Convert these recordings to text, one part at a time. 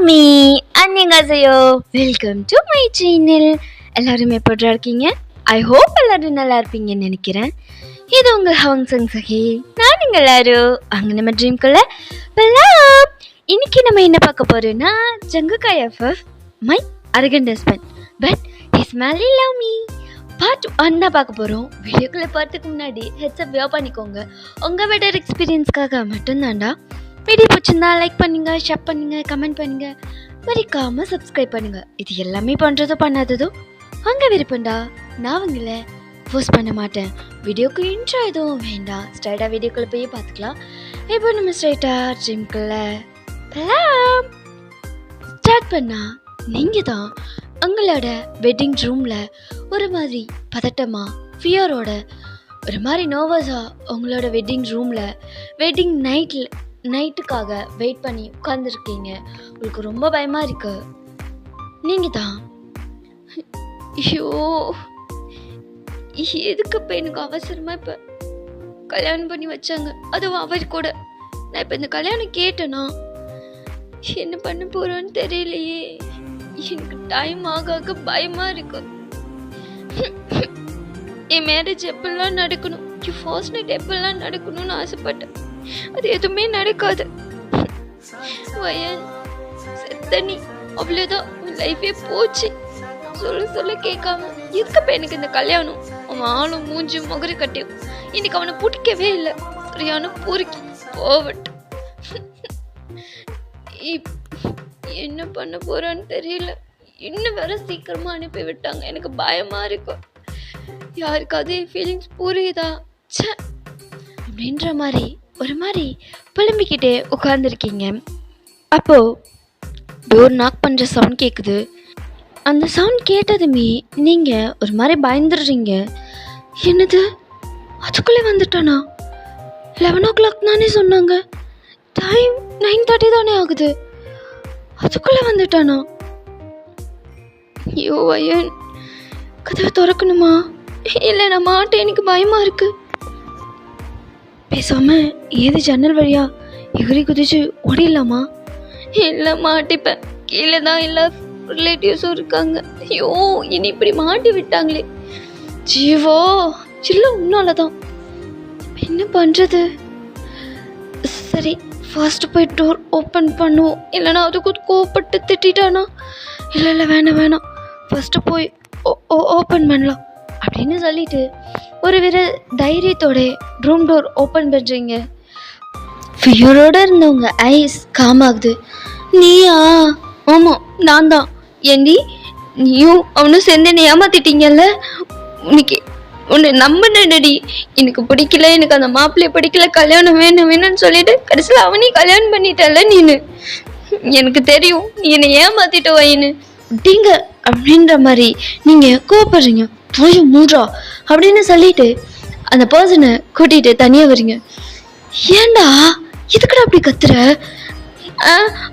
Me 안녕하세요. Welcome to my channel. எல்லாரும் எப்படி இருக்கீங்க? ஐ ஹோப் எல்லாரும் நல்லா இருப்பீங்கன்னு நினைக்கிறேன். இது உங்கள் ஹவங் சங் சகி. நான் நீங்கள் எல்லாரும் அங்கே நம்ம ட்ரீம்குள்ள போகலாம். இன்னைக்கு நம்ம என்ன பார்க்க போறோம்னா ஜங்குகாய் எஃப்எஃப் my arrogant husband but his மேலி லவ் மீ பார்ட் 1 தான் பார்க்க போகிறோம். வீடியோக்குள்ளே பார்த்துக்கு முன்னாடி ஹெட்ஸ்அப் வியோ பண்ணிக்கோங்க. உங்கள் பெட்டர் எக்ஸ்பீரியன்ஸ்க்காக மட்டும்தான்டா. வீடியோ பிடிச்சிருந்தா லைக் பண்ணுங்க, ஷேர் பண்ணுங்க, கமெண்ட் பண்ணுங்க, மறக்காமல் சப்ஸ்கிரைப் பண்ணுங்க. இது எல்லாமே பண்ணுறதோ பண்ணாததோ உங்கள் விருப்பம்டா. நான் உங்களை ஃபோர்ஸ் பண்ண மாட்டேன். வீடியோக்கு இன்ட்ரோ எதுவும் வேண்டாம். ஸ்ட்ரைட்டாக வீடியோக்குள்ளே போய் பார்த்துக்கலாம். இப்போ நம்ம ஸ்ட்ரைட்டாக ட்ரீம்குள்ளே போகலாம். ஸ்டார்ட் பண்ணால் நீங்கள் தான் உங்களோட வெட்டிங் ரூமில் ஒரு மாதிரி பதட்டமாக ஃபியரோட ஒரு மாதிரி நர்வஸாக உங்களோட வெட்டிங் ரூமில் வெட்டிங் நைட்டுக்காக வெயிட் பண்ணி உட்காந்துருக்கீங்க. உங்களுக்கு ரொம்ப பயமாக இருக்கு. நீங்கள் தான் ஐயோ எதுக்கு இப்போ எனக்கு அவசரமாக இப்போ கல்யாணம் பண்ணி வச்சாங்க, அதுவும் அவர் கூட. நான் இப்போ இந்த கல்யாணம் கேட்டேன்னா என்ன பண்ண போகிறோன்னு தெரியலையே. எனக்கு டைம் ஆக பயமாக இருக்கு. என் மேரேஜ் எப்படிலாம் நடக்கணும், என் ஃபர்ஸ்ட் நைட் எப்படிலாம் நடக்கணும்னு ஆசைப்பட்டேன். அது எதுவுமே நடக்காது. வயன் செத்தனி அவ்வளோதான், லைஃபே போச்சு. சொல்ல கேட்காம எதுக்கப்ப எனக்கு இந்த கல்யாணம். அவன் ஆளும் மூஞ்சி முகரி கட்டியும் இன்னைக்கு அவனை பிடிக்கவே இல்லை. சரியான பொறுக்கி போவட்டு. என்ன பண்ண போறான்னு தெரியல. இன்னும் வேற சீக்கிரமா அனுப்பி விட்டாங்க. எனக்கு பயமா இருக்கும். யாருக்காவது என் ஃபீலிங்ஸ் புரியுதா அப்படின்ற மாதிரி ஒரு மாதிரி புலம்பிக்கிட்டே உட்காந்துருக்கீங்க. அப்போ டோர் நாக் பண்ற சவுண்ட் கேட்குது. அந்த சவுண்ட் கேட்டதுமே நீங்க ஒரு மாதிரி பயந்துடுறீங்க. என்னது, அதுக்குள்ளே வந்துட்டானா? 11 o'clock தானே சொன்னாங்க, டைம் 9:30 தானே ஆகுது. அதுக்குள்ளே வந்துட்டானா? ஐயோ வயன், கதவை திறக்கணுமா? இல்லை நான் மாட்டேன், எனக்கு பயமா இருக்கு. பேசாம ஏது ஜன்னல் வழியா எகிரி குதிச்சு ஓடிடலாமா? இல்லை மாட்டிப்பேன். கீழே தான் எல்லா ரிலேட்டிவ்ஸும் இருக்காங்க. ஐயோ இனி இப்படி மாட்டி விட்டாங்களே. ஜீவோ இல்லை, உன்னாலதான். என்ன பண்றது? சரி, ஃபர்ஸ்ட் போய் டோர் ஓப்பன் பண்ணுவோம். இல்லைன்னா அதுக்கு கோவப்பட்டு திட்டானா? இல்லை வேணாம், ஃபர்ஸ்ட் போய் ஓப்பன் பண்ணலாம் அப்படின்னு சொல்லிட்டு ஒரு வித தைரியத்தோட ரூம் டோர் ஓப்பன் பண்ணுறீங்க. ஃபியரோட இருந்தவங்க ஐஸ் காம் ஆகுது. நீயா? ஆமாம் நான் தான். ஏண்டி நீயும் அவனும் சேர்ந்து என்னை ஏமாத்திட்டீங்கல்ல. உன்னை நம்பினடி. எனக்கு பிடிக்கல, எனக்கு அந்த மாப்பிள்ளைய பிடிக்கல, கல்யாணம் வேணும்னு சொல்லிட்டு கடைசியில் அவனையும் கல்யாணம் பண்ணிட்டல நீனு. எனக்கு தெரியும் நீ என்னை ஏமாத்திட்டு வைன்னு அப்படிங்க அப்படின்ற மாதிரி நீங்கள் கோவப்படுறீங்க. போய் மூட்ரா அப்படின்னு சொல்லிட்டு அந்த பர்சனை கூட்டிகிட்டு தனியாக வரீங்க. ஏண்டா இதுக்கடா அப்படி கத்துற?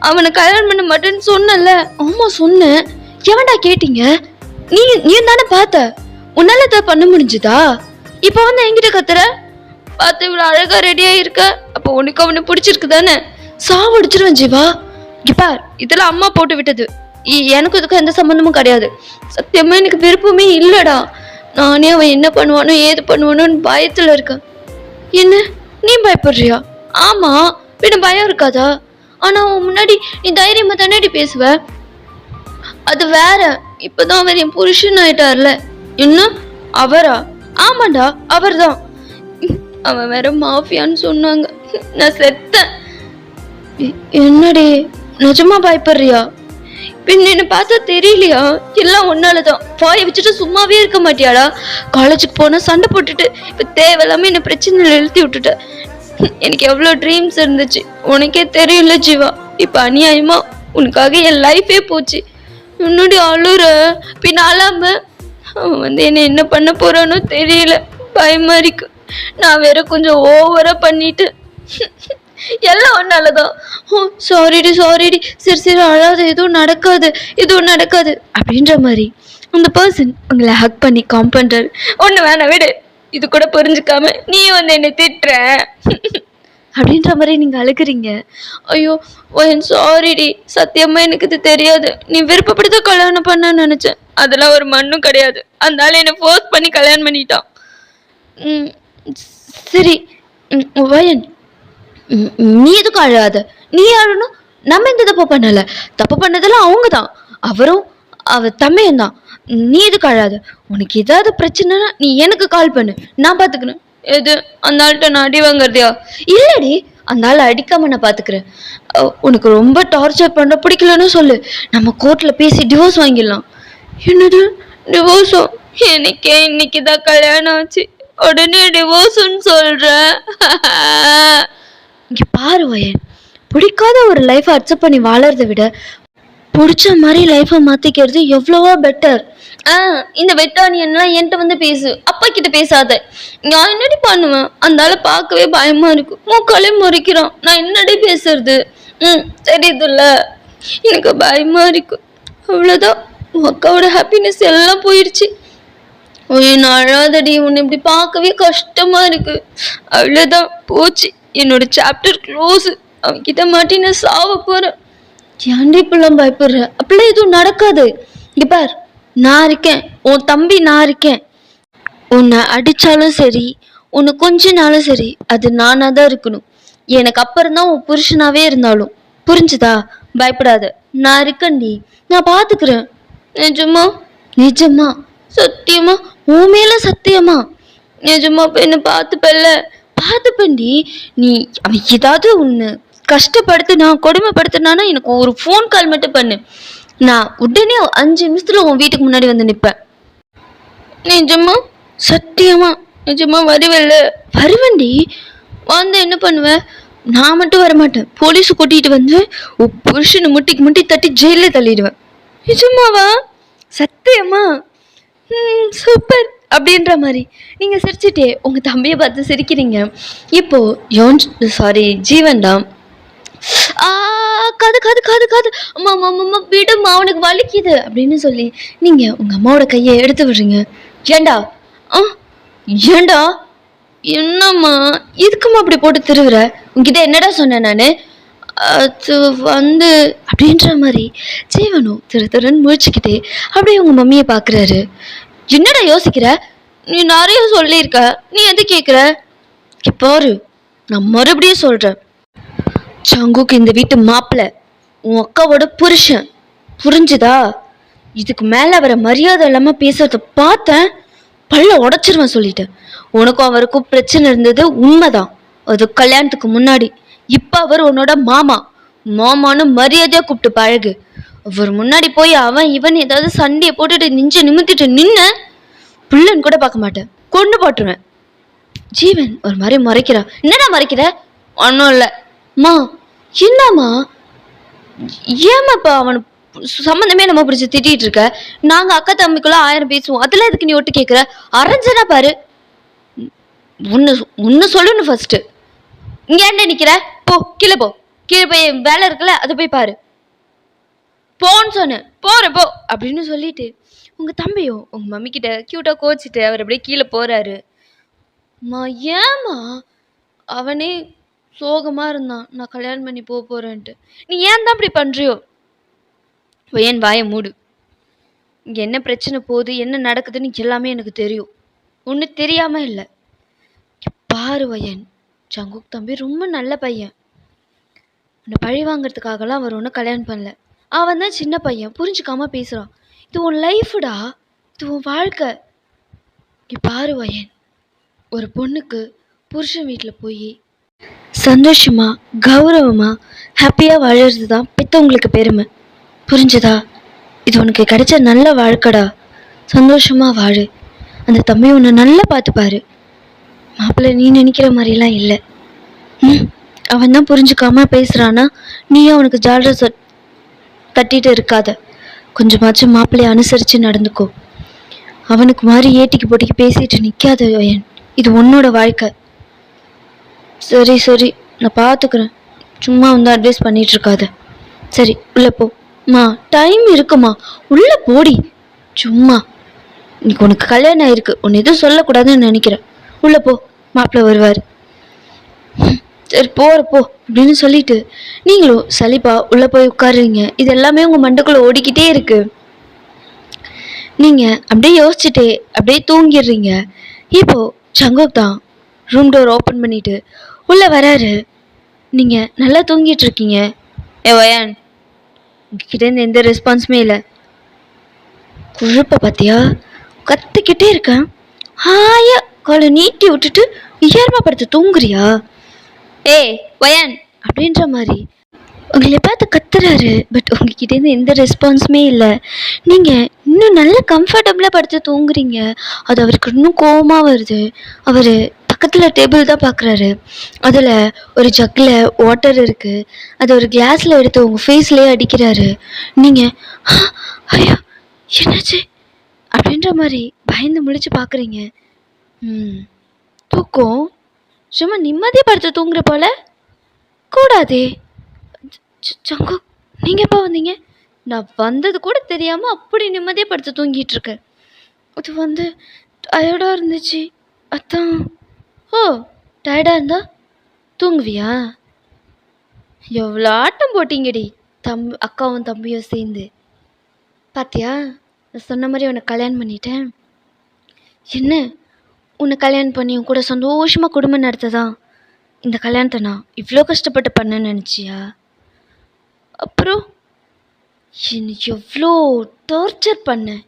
அவனை கல்யாணம் பண்ண மாட்டேன்னு சொன்னல. ஆமாம் சொன்னேன். எவன்டா கேட்டீங்க? நீ தானே பார்த்த. உன்னால தான் பண்ண முடிஞ்சுதா? இப்போ வந்து என்கிட்ட கத்துற? பார்த்து இவ்வளோ அழகா ரெடியாக இருக்க. அப்போ உனக்கு அவனை பிடிச்சிருக்கு தானே? சாவடிச்சிருவேன் ஜீவா. கிப்பார், இதெல்லாம் அம்மா போட்டு விட்டது. எனக்கு இதுக்கு எந்த சம்மந்தமும் கிடையாது. சத்தியமா எனக்கு விருப்பமே இல்லைடா. நானே அவன் என்ன பண்ணுவானோ ஏது பண்ணுவானோன்னு பயத்தில் இருக்கேன். என்ன நீ பயப்படுறியா? ஆமா, பின்ன பயம் இருக்காதா? ஆனா அவன் முன்னாடி நீ தைரியமா தானேடி பேசுவ. அது வேற. இப்பதான் அவர் என் புருஷன் ஆயிட்டார்ல. இன்னும் அவரா? ஆமாண்டா அவர் தான். அவன் வேற மாஃபியான்னு சொன்னாங்க. நான் செத்தேன். என்னடி நிஜமா பயப்படுறியா? பின்ன என்ன பார்த்தா தெரியலையா? எல்லாம் ஒன்னாலதான். வாயை வச்சுட்டு சும்மாவே இருக்க மாட்டியாடா? காலேஜுக்கு போனா சண்டை போட்டுட்டு இப்ப தேவையில்லாம என்ன பிரச்சனையில எழுத்தி விட்டுட்ட. எனக்கு எவ்வளவு ட்ரீம்ஸ் இருந்துச்சு உனக்கே தெரியல ஜீவா. இப்ப அநியாயமா உனக்காக என் லைஃபே போச்சு. முன்னாடி அழுற பின்ன அழாம அவன் வந்து என்ன பண்ண போறானோ தெரியல. பயமா இருக்கு. நான் வேற கொஞ்சம் ஓவரா பண்ணிட்டு. எல்லாம் ஒன்னாலதான். ஓ சாரிடி சரி அழாது, எதுவும் நடக்காது அப்படின்ற மாதிரி அந்த பர்சன் உங்களை ஹக் பண்ணி காம் பண்றாரு. ஒண்ணு வேணாம் விடு. இது கூட புரிஞ்சுக்காம நீ வந்து என்னை திட்டுற. அப்படின்ற மாதிரி நீங்கள் அழுகுறீங்க. ஐயோ சாரிடி, சத்தியமா எனக்கு இது தெரியாது. நீ விருப்பப்படுத்த கல்யாணம் பண்ண நினச்சேன். அதெல்லாம் ஒரு மண்ணும் கிடையாது. அதனால என்னை ஃபோர்ஸ் பண்ணி கல்யாணம் பண்ணிட்டான். ம் சரி. வயன், நீ எதுக்கும் அழாத. நீ அழணும். நம்ம எந்த தப்பு பண்ணல. தப்பு பண்ணதெல்லாம் அவங்க தான். அவரும் அவ தம்மையும் தான். நீ எதுக்கு அழாத. உனக்கு ஏதாவது பிரச்சனைனா நீ எனக்கு கால் பண்ணு, நான் பாத்துக்கிறேன். எது அந்த ஆள்கிட்ட நான் அடி வாங்குறதையா? இல்லடி, அந்த ஆள் அடிக்காம நான் பாத்துக்கிறேன். உனக்கு ரொம்ப டார்ச்சர் பண்ண பிடிக்கலன்னு சொல்லு, நம்ம கோர்ட்ல பேசி டிவோர்ஸ் வாங்கிடலாம். என்னது டிவோர்ஸோ? எனக்கே இன்னைக்குதான் கல்யாணம் ஆச்சு, உடனே டிவோர்ஸ்ன்னு சொல்ற? இங்க பாரு வயன், பிடிக்காத ஒரு லைஃபை அக்செப்ட் பண்ணி வாழறதை விட பிடிச்ச மாதிரி லைஃபை மாத்திக்கிறது எவ்வளவோ பெட்டர். இந்த வெட்டானியன்லாம் என்கிட்ட வந்து பேசு, அப்பா கிட்ட பேசாத. நான் என்னடி பண்ணுவேன்? அந்த ஆளை பார்க்கவே பயமா இருக்கு. மூக்காலே முறைக்கிறான். நான் என்னடி பேசுறது? தெரியுதுல்ல, எனக்கு பயமா இருக்கு. அவ்வளோதான், உன் அக்காவோட ஹாப்பினஸ் எல்லாம் போயிடுச்சு. நான் அழாதடி, உன்னை இப்படி பார்க்கவே கஷ்டமா இருக்கு. அவ்வளோதான், போச்சு, என்னோட சாப்டர் க்ளோஸ். அவன்கிட்ட மாட்டி நான் சாவ போறேன். ஏன்டி இப்பெல்லாம் பயப்படுற? அப்படிலாம் எதுவும் நடக்காது. இங்க பார், நான் இருக்கேன், உன் தம்பி நான் இருக்கேன். உன்னை அடிச்சாலும் சரி, உன்னை கொஞ்ச நாளும் சரி, அது நானா தான் இருக்கணும். எனக்கு அப்புறம் தான் உன் புருஷனாவே இருந்தாலும். புரிஞ்சுதா? பயப்படாத, நான் இருக்கேன்டி, நான் பாத்துக்கிறேன். நிஜமா? நிஜமா, சத்தியமா, உன் மேல சத்தியமா? நிஜமா என்ன பார்த்துப்பல்ல? பார்த்துப்பண்டி. நீ அவன் ஏதாவது உன்னை கஷ்டப்படுத்தினா, கொடுமைப்படுத்தினானா எனக்கு ஒரு ஃபோன் கால் மட்டும் பண்ணு. நான் உடனே 5 நிமிஷத்துல உன் வீட்டுக்கு முன்னாடி வந்து நிற்பேன். நிஜமா? சத்தியமா? நிஜமா வருவல்ல? வருவண்டி. வந்து என்ன பண்ணுவேன்? நான் மட்டும் வரமாட்டேன், போலீஸ் கூட்டிட்டு வந்து உன் புருஷனை முட்டிக்கு முட்டி தட்டி ஜெயில தள்ளிடுவேன். நிஜமாவா? சத்தியமா? சூப்பர் அப்படின்ற மாதிரி நீங்கள் சிரிச்சுட்டே உங்கள் தம்பியை பார்த்து சிரிக்கிறீங்க. இப்போ ஜீவன் தான் காது காது காது காது அம்மா அம்மா அம்மா விடுமா, அவனுக்கு வலிக்குது அப்படின்னு சொல்லி நீங்கள் உங்கள் அம்மாவோட கையை எடுத்து விடுறீங்க. ஏண்டா ஏண்டா என்னம்மா இதுக்குமா அப்படி போட்டு திருவுற? உங்ககிட்ட என்னடா சொன்னேன் நான்? அது வந்து அப்படின்ற மாதிரி ஜீவனும் திருன்னு முழிச்சுக்கிட்டே அப்படியே உங்கள் மம்மியை பார்க்குறாரு. என்னடா யோசிக்கிற? நீ நிறைய சொல்லியிருக்க, நீ எது கேட்குற? பாரு, நான் மறுபடியும் சொல்கிறேன், சங்குக்கு இந்த வீட்டு மாப்பிள்ளை, உன் அக்காவோட புருஷன். புரிஞ்சுதா? இதுக்கு மேலே அவரை மரியாதை இல்லாமல் பேசுறத பார்த்தேன், பல்ல உடச்சிருவேன் சொல்லிட்டேன். உனக்கும் அவருக்கும் பிரச்சனை இருந்தது உண்மைதான், அது கல்யாணத்துக்கு முன்னாடி. இப்போ அவர் உன்னோட மாமா. மாமான்னு மரியாதையாக கூப்பிட்டு பழகு. அவர் முன்னாடி போய் அவன் இவன் ஏதாவது சண்டையை போட்டுட்டு நெஞ்ச நிமித்திட்டு நின்ன பிள்ளைன்னு கூட பார்க்க மாட்டேன், கொண்டு போட்டுருவேன். ஜீவன் ஒரு மாதிரி மறைக்கிறா. என்னடா மறைக்கிற? ஒன்றும் இல்லை மா. என்னம்மா? ஏமாப்பா அவனு சம்மந்தமே நம்ம பிடிச்சி திட்டிட்டு இருக்க? நாங்க அக்கா தம்பிக்குள்ள 1000 பேசுவோம், அதெல்லாம் எதுக்கு நீ ஒட்டு கேட்குற? அரைஞ்சனா பாரு. ஒன்னு சொல்லணும் ஃபர்ஸ்ட். இங்க என்ன நிக்கிற? போ கீழே போ, கீழே போய் வேலை இருக்குல்ல அதை போய் பாரு. போன்னு சொன்னேன், போறேன் போ அப்படின்னு சொல்லிட்டு உங்க தம்பியும் உங்க மம்மி கிட்ட கியூட்டா கோச்சிட்டு அவர் அப்படியே கீழே போறாரு. ஏமா? அவனே சோகமா இருந்தான், நான் கல்யாணம் பண்ணி போறேன்ட்டு. நீ ஏன் தான் அப்படி பண்றியோ? ஏன் வாய மூடு. இங்க என்ன பிரச்சனை போகுது, என்ன நடக்குதுன்னு எல்லாமே எனக்கு தெரியும். ஒண்ணு தெரியாம இல்லை. பாரு வயன், சங்குக் தம்பி ரொம்ப நல்ல பையன். உன்னை பழி வாங்கறதுக்காகலாம் அவர் ஒன்றும் கல்யாணம் பண்ணல. அவன் தான் சின்ன பையன், புரிஞ்சுக்காம பேசுறான். இது உன் லைஃப்டா, இது உன் வாழ்க்கை. நீ பாரு வயன், ஒரு பொண்ணுக்கு புருஷன் வீட்டில் போய் சந்தோஷமா கௌரவமா ஹாப்பியாக வாழறது தான் பெற்றவங்களுக்கு பெருமை. புரிஞ்சுதா? இது உனக்கு கிடைச்ச நல்ல வாழ்க்கைடா, சந்தோஷமா வாழு. அந்த தம்பி உன்னை நல்லா பார்த்துப்பாரு. மாப்பிள்ளை நீ நினைக்கிற மாதிரிலாம் இல்லை. அவன் தான் புரிஞ்சுக்காம பேசுறானா, நீ அவனுக்கு ஜாலரை தட்டிட்டு இருக்காத. கொஞ்சமாச்சும் மாப்பிள்ளைய அனுசரித்து நடந்துக்கோ. அவனுக்கு மாதிரி ஏட்டிக்கு போட்டிக்கு பேசிட்டு நிற்காத வயன், இது உன்னோட வாழ்க்கை. சரி சரி, நான் பார்த்துக்கிறேன், சும்மா வந்து அட்வைஸ் பண்ணிட்டு இருக்காத. சரி உள்ள போ. டைம் இருக்குமா? உள்ள போடி. சும்மா இன்னைக்கு உனக்கு கல்யாணம் ஆயிருக்கு, உன்னை எதுவும் சொல்லக்கூடாதுன்னு நினைக்கிறேன். உள்ள போ, மாப்பிள்ளை வருவார். சரி போற போ அப்படின்னு சொல்லிட்டு நீங்களும் சலிப்பா உள்ள போய் உட்காருறீங்க. இது எல்லாமே உங்க மண்டைக்குள்ள ஓடிக்கிட்டே இருக்கு. நீங்க அப்படியே யோசிச்சுட்டே அப்படியே தூங்கிடுறீங்க. இப்போ சங்கோக் தான் ரூம் டோர் ஓப்பன் பண்ணிட்டு உள்ள வராரு. நீங்க நல்லா தூங்கிட்டு இருக்கீங்க. ஏ வயான், உங்ககிட்ட இருந்து எந்த ரெஸ்பான்ஸுமே இல்லை. குழப்ப பார்த்தியா, கத்திக்கிட்டே இருக்கேன், ஹாயா காலை நீட்டி விட்டுட்டு உயர்மா படுத்து தூங்குறியா? ஏய் வயான் அப்படின்ற மாதிரி உங்களை பார்த்து கத்துறாரு. பட் உங்ககிட்டேருந்து எந்த ரெஸ்பான்ஸுமே இல்லை. நீங்கள் இன்னும் நல்லா கம்ஃபர்டபுளாக படுத்து தூங்குறீங்க. அது அவருக்கு இன்னும் கோவமாக வருது. அவர் பக்கத்தில் டேபிள் தான் பார்க்குறாரு. அதில் ஒரு ஜக்கில் வாட்டர் இருக்குது. அதை ஒரு கிளாஸில் எடுத்து உங்கள் ஃபேஸ்லேயே அடிக்கிறாரு. நீங்கள் ஐயோ என்னாச்சு அப்படின்ற மாதிரி பயந்து முழிச்சு பார்க்குறீங்க. தூக்கம் சும்மா நிம்மதியாக படுத்து தூங்குற போல கூடாதே. சங்கு, நீங்கள் எப்போ வந்தீங்க? நான் வந்தது கூட தெரியாமல் அப்படி நிம்மதியாக படுத்து தூங்கிட்டு இருக்கேன். அது டயர்டாக இருந்துச்சு, அதான். ஓ, டயர்டாக இருந்தா தூங்குவியா? எவ்வளோ ஆட்டம் போட்டிங்கடி அக்காவும் தம்பியும் சேர்ந்து. பாத்தியா, நான் சொன்ன மாதிரி உன்னை கல்யாணம் பண்ணிட்டேன். என்ன, உன்னை கல்யாணம் பண்ணி உன் கூட சந்தோஷமாக குடும்பம் நடத்ததான் இந்த கல்யாணத்தை நான் இவ்வளோ கஷ்டப்பட்டு பண்ணேன்னு நினச்சியா? அப்புறம் என்னை எவ்வளோ டார்ச்சர் பண்ணேன்,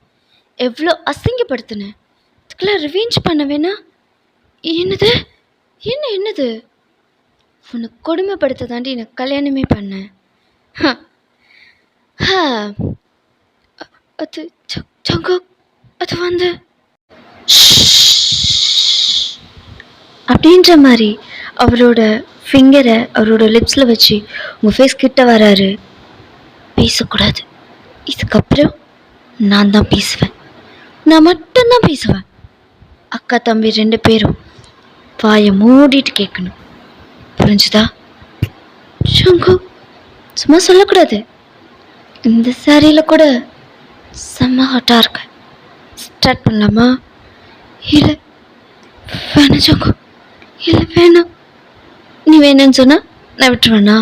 எவ்வளோ அசிங்கப்படுத்தினேன். இதுக்கெல்லாம் ரிவெஞ்ச் பண்ண வேணா? என்னது என்னது உன்னை கொடுமைப்படுத்த தாண்டி எனக்கு கல்யாணமே பண்ணேன். அது சங்கு, அது அப்படின்ற மாதிரி அவரோட ஃபிங்கரை அவரோட லிப்ஸில் வச்சு உங்கள் ஃபேஸ் கிட்ட வராரு. பேசக்கூடாது, இதுக்கப்புறம் நான் தான் பேசுவேன், நான் மட்டும்தான் பேசுவேன். அக்கா தம்பி 2 பேரும் வாயை மூடிட்டு கேட்கணும், புரிஞ்சுதா? சங்கு, சும்மா சொல்லக்கூடாது. இந்த சாரியில் கூட செம்ம ஹாட்டாக இருக்கு. ஸ்டார்ட் பண்ணலாமா? இல்லை வேணாம் சங்கு, இல்லை வேணாம். நீ வேணும்னு சொன்னா நான் விட்டுருவேண்ணா?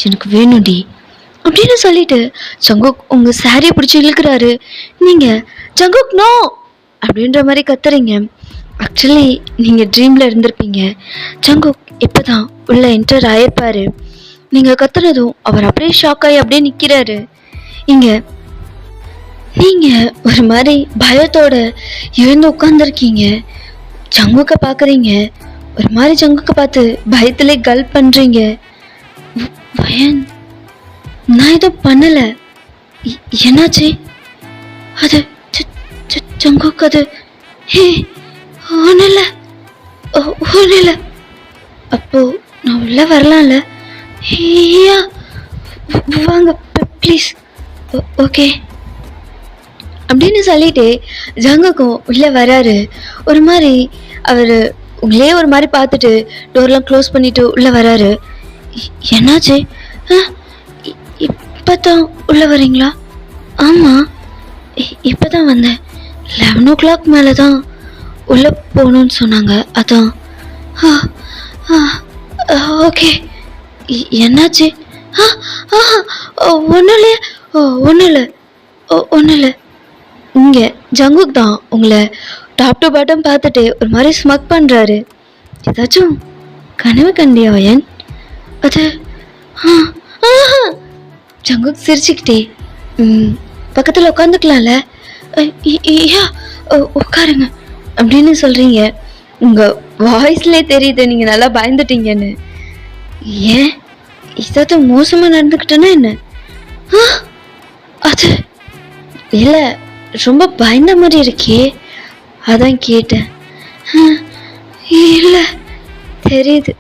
எனக்கு வேணும்டி அப்படின்னு சொல்லிட்டு சங்குக் உங்கள் சாரியை பிடிச்சி இழுக்கிறாரு. நீங்கள் சங்குக் நோ அப்படின்ற மாதிரி கத்துறீங்க. ஆக்சுவலி நீங்கள் ட்ரீமில் இருந்திருப்பீங்க. சங்குக் இப்போ தான் உள்ள என்டர் ஆயிருப்பாரு. நீங்கள் கத்துனதும் அவர் அப்படியே ஷாக் ஆகி அப்படியே நிற்கிறாரு. இங்கே நீங்கள் ஒரு மாதிரி பயத்தோட எழுந்து உட்காந்துருக்கீங்க. சங்குக்கை பார்க்குறீங்க. ஒரு மாதிரி சங்குக்கை பார்த்து பயத்திலே கல் பண்ணுறீங்க. வயன், நான் எதுவும் பண்ணலை, என்னாச்சு? அது சங்குக்கு அது ஒன்றும் இல்லை. அப்போ நான் உள்ள வரலாம்ல? ஐயா வாங்க ப்ளீஸ். ஓகே அப்படின்னு சொல்லிட்டு ஜங்குக்கும் உள்ளே வராரு. ஒரு மாதிரி அவர் உங்களே ஒரு மாதிரி பார்த்துட்டு டோர்லாம் க்ளோஸ் பண்ணிட்டு உள்ளே வராரு. என்னாச்சு? இப்போ தான் உள்ளே வரீங்களா? ஆமாம், இப்போ தான் வந்தேன். 11 o'clock மேலே தான் உள்ளே போகணுன்னு சொன்னாங்க, அதான். ஓகே, என்னாச்சு? ஒன்றும் இல்லை. இங்கே ஜங்குக் தான் உங்களை டாப் டு பாட்டம் பார்த்துட்டு ஒரு மாதிரி ஸ்மக் பண்ணுறாரு. ஏதாச்சும் கனவு கண்டியா வயன்? அது ஜங்குக் சிரிச்சுக்கிட்டே பக்கத்தில் உட்காந்துக்கலாம்ல? ஐயா உட்காருங்க அப்படின்னு சொல்கிறீங்க. உங்கள் வாய்ஸ்லேயே தெரியுது நீங்கள் நல்லா பயந்துட்டீங்கன்னு. ஏன், ஏதாவது மோசமாக நடந்துக்கிட்டேன்னா என்ன? அது இல்லை, ரொம்ப பயந்த மாதிரி இருக்கே, அதான் கேட்டேன். இல்லை தெரியுது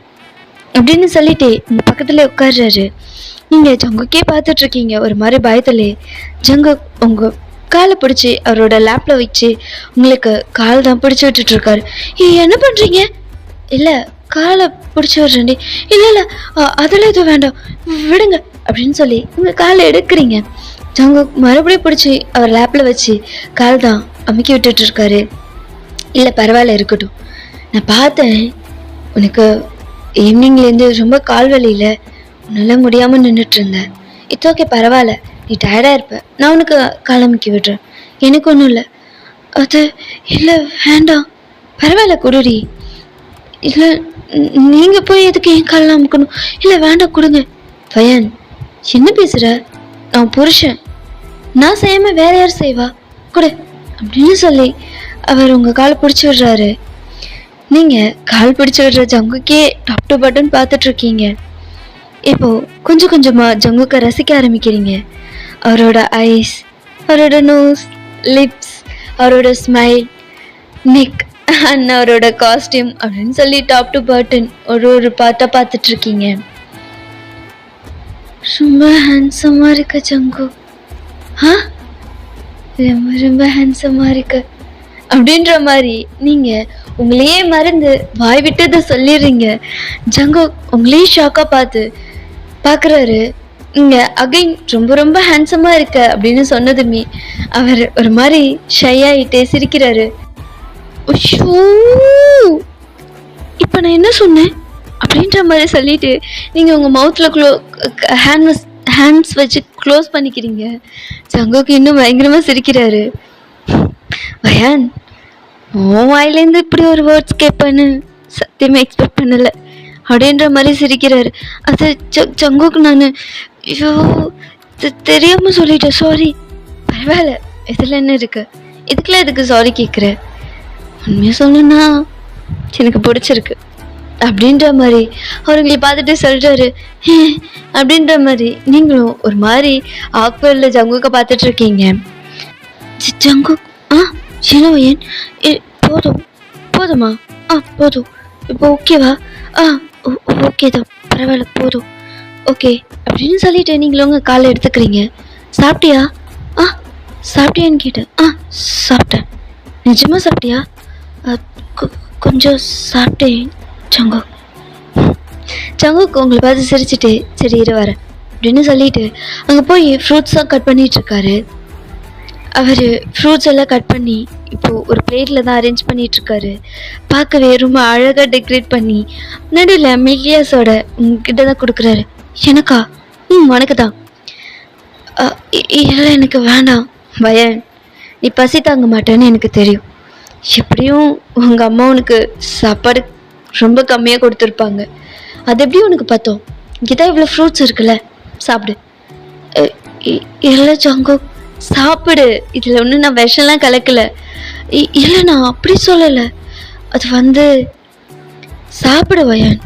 அப்படின்னு சொல்லிட்டு உங்கள் பக்கத்துல உட்கார்றாரு. நீங்கள் ஜங்குக்கே பார்த்துட்ருக்கீங்க ஒரு மாதிரி பயத்திலே. ஜங்கு உங்கள் காலை பிடிச்சி அவரோட லேப்பில் வச்சு உங்களுக்கு கால் தான் பிடிச்சி விட்டுட்ருக்காரு. என்ன பண்ணுறீங்க? இல்லை காலை பிடிச்சி விட்றேன்டி. இல்லை அதெல்லாம் எதுவும் வேண்டாம், விடுங்க அப்படின்னு சொல்லி உங்கள் காலை எடுக்கிறீங்க. ஜங்கு மறுபடியும் பிடிச்சி அவர் லேப்பில் வச்சு கால் தான் அமுக்கி விட்டுட்ருக்காரு. இல்லை பரவாயில்ல இருக்கட்டும், நான் பார்த்தேன் உனக்கு ஈவினிங்லேருந்து ரொம்ப கால் வலியில் உன்னால் முடியாமல் நின்றுட்டு இருந்தேன். இட்ஸ் ஓகே, பரவாயில்ல, நீ டயர்டாக இருப்ப, நான் உனக்கு காலமிக்கி விடுறேன், எனக்கு ஒன்றும் இல்லை. அது இல்லை, வேண்டாம், பரவாயில்ல குடுடி. இல்லை, நீங்கள் போய் எதுக்கு என் காலில் அமுக்கணும்? இல்லை வேண்டாம், கொடுங்க. பையன், என்ன பேசுகிற? நான் புருஷன், நான் செய்யாமல் வேற யார் செய்வா? கொடு அப்படின்னு சொல்லி அவர் உங்கள் காலை பிடிச்சி விடுறாரு. நீங்கள் கால் பிடிச்சி விடுற ஜங்குக்கே டாப் டு பட்டன் பார்த்துட்ருக்கீங்க. இப்போது கொஞ்சம் கொஞ்சமாக ஜங்குக்கை ரசிக்க ஆரம்பிக்கிறீங்க. அவரோட ஐஸ், அவரோட நோஸ், லிப்ஸ், அவரோட ஸ்மைல், நெக் அண்ட் அவரோட காஸ்டியூம் அப்படின்னு சொல்லி டாப் டு பட்டன் ஒரு பார்ட்டாக பார்த்துட்ருக்கீங்க. ரொம்ப ஹேண்ட்ஸமாக இருக்க ஜங்கு, ரொம்ப ரொம்ப ஹேண்ட்ஸமாக இருக்கு அப்படின்ற மாதிரி நீங்கள் உங்களையே மறந்து வாய் விட்டதை சொல்லிடுறீங்க. ஜங்கு உங்களையே ஷாக்காக பார்க்குறாரு. இங்கே அகைன் ரொம்ப ரொம்ப ஹேண்ட்ஸமாக இருக்க அப்படின்னு சொன்னதுமே அவர் ஒரு மாதிரி ஷை ஆகிட்டே சிரிக்கிறாரு. இப்போ நான் என்ன சொன்னேன் அப்படின்ற மாதிரி சொல்லிட்டு நீங்கள் உங்கள் மவுத்தில் ஹேண்ட்ஸ் வச்சு க்ளோஸ் பண்ணிக்கிறீங்க. ஜங்குக்கு இன்னும் பயங்கரமாக சிரிக்கிறாரு. பயான், உன் வாயிலேருந்து இப்படி ஒரு வேர்ட்ஸ் கேட்பேன்னு சத்தியமாக எக்ஸ்பெக்ட் பண்ணலை அப்படின்ற மாதிரி சிரிக்கிறாரு. அது ஜங்குக்கு நான் ஐயோ தெரியாமல் சொல்லிட்டேன், சாரி. பரவாயில்ல, இதில் என்ன இருக்கு, இதுக்கெல்லாம் எதுக்கு சாரி கேட்குற? உண்மையாக சொல்லணும்னா எனக்கு பிடிச்சிருக்கு அப்படின்ற மாதிரி அவங்களை பார்த்துட்டு சொல்கிறாரு. அப்படின்ற மாதிரி நீங்களும் ஒரு மாதிரி ஆக்வர்டில் ஜங்குக்கை பார்த்துட்ருக்கீங்க. ஜங்கு, சிலவையன், போதுமா? போதும், இப்போ ஓகேவா? ஓகே தான், பரவாயில்ல, போதும், ஓகே அப்படின்னு சொல்லிட்டு நீங்களும் உங்கள் காலை எடுத்துக்கிறீங்க. சாப்பிட்டியா? சாப்பிட்டியான்னு கேட்டேன். சாப்பிட்டேன். நிஜமாக சாப்பிட்டியா? கொஞ்சம் சாப்பிட்டேன் ஜங்கு. ஜங்குக்கு உங்களை பார்த்து சிரிச்சுட்டு சரி இரு வரேன் அப்படின்னு சொல்லிட்டு அங்கே போய் ஃப்ரூட்ஸாக கட் பண்ணிகிட்ருக்காரு. அவர் ஃப்ரூட்ஸ் எல்லாம் கட் பண்ணி இப்போது ஒரு பிளேட்டில் தான் அரேஞ்ச் பண்ணிகிட்ருக்காரு. பார்க்கவே ரொம்ப அழகாக டெக்கரேட் பண்ணி நடுவில் மில்கியாஸோட உங்ககிட்ட தான் கொடுக்குறாரு. எனக்கா? உனக்கு தான். இல்லை எனக்கு வேண்டாம் பயான், நீ பசி தாங்க மாட்டேன்னு எனக்கு தெரியும். எப்படியும் உங்கள் அம்மா உனக்கு சாப்பாடு ரொம்ப கம்மியாக கொடுத்துருப்பாங்க, அது எப்படி உனக்கு பார்த்தோம்? இங்கே தான் இவ்வளோ ஃப்ரூட்ஸ் இருக்குல்ல, சாப்பிடு. இல்லை ஜங்கு, சாப்பிடு, இதில் ஒன்றும் நான் விஷம்லாம் கலக்கலை. இல்லை நான் அப்படி சொல்லலை, அது சாப்பிடு வயன்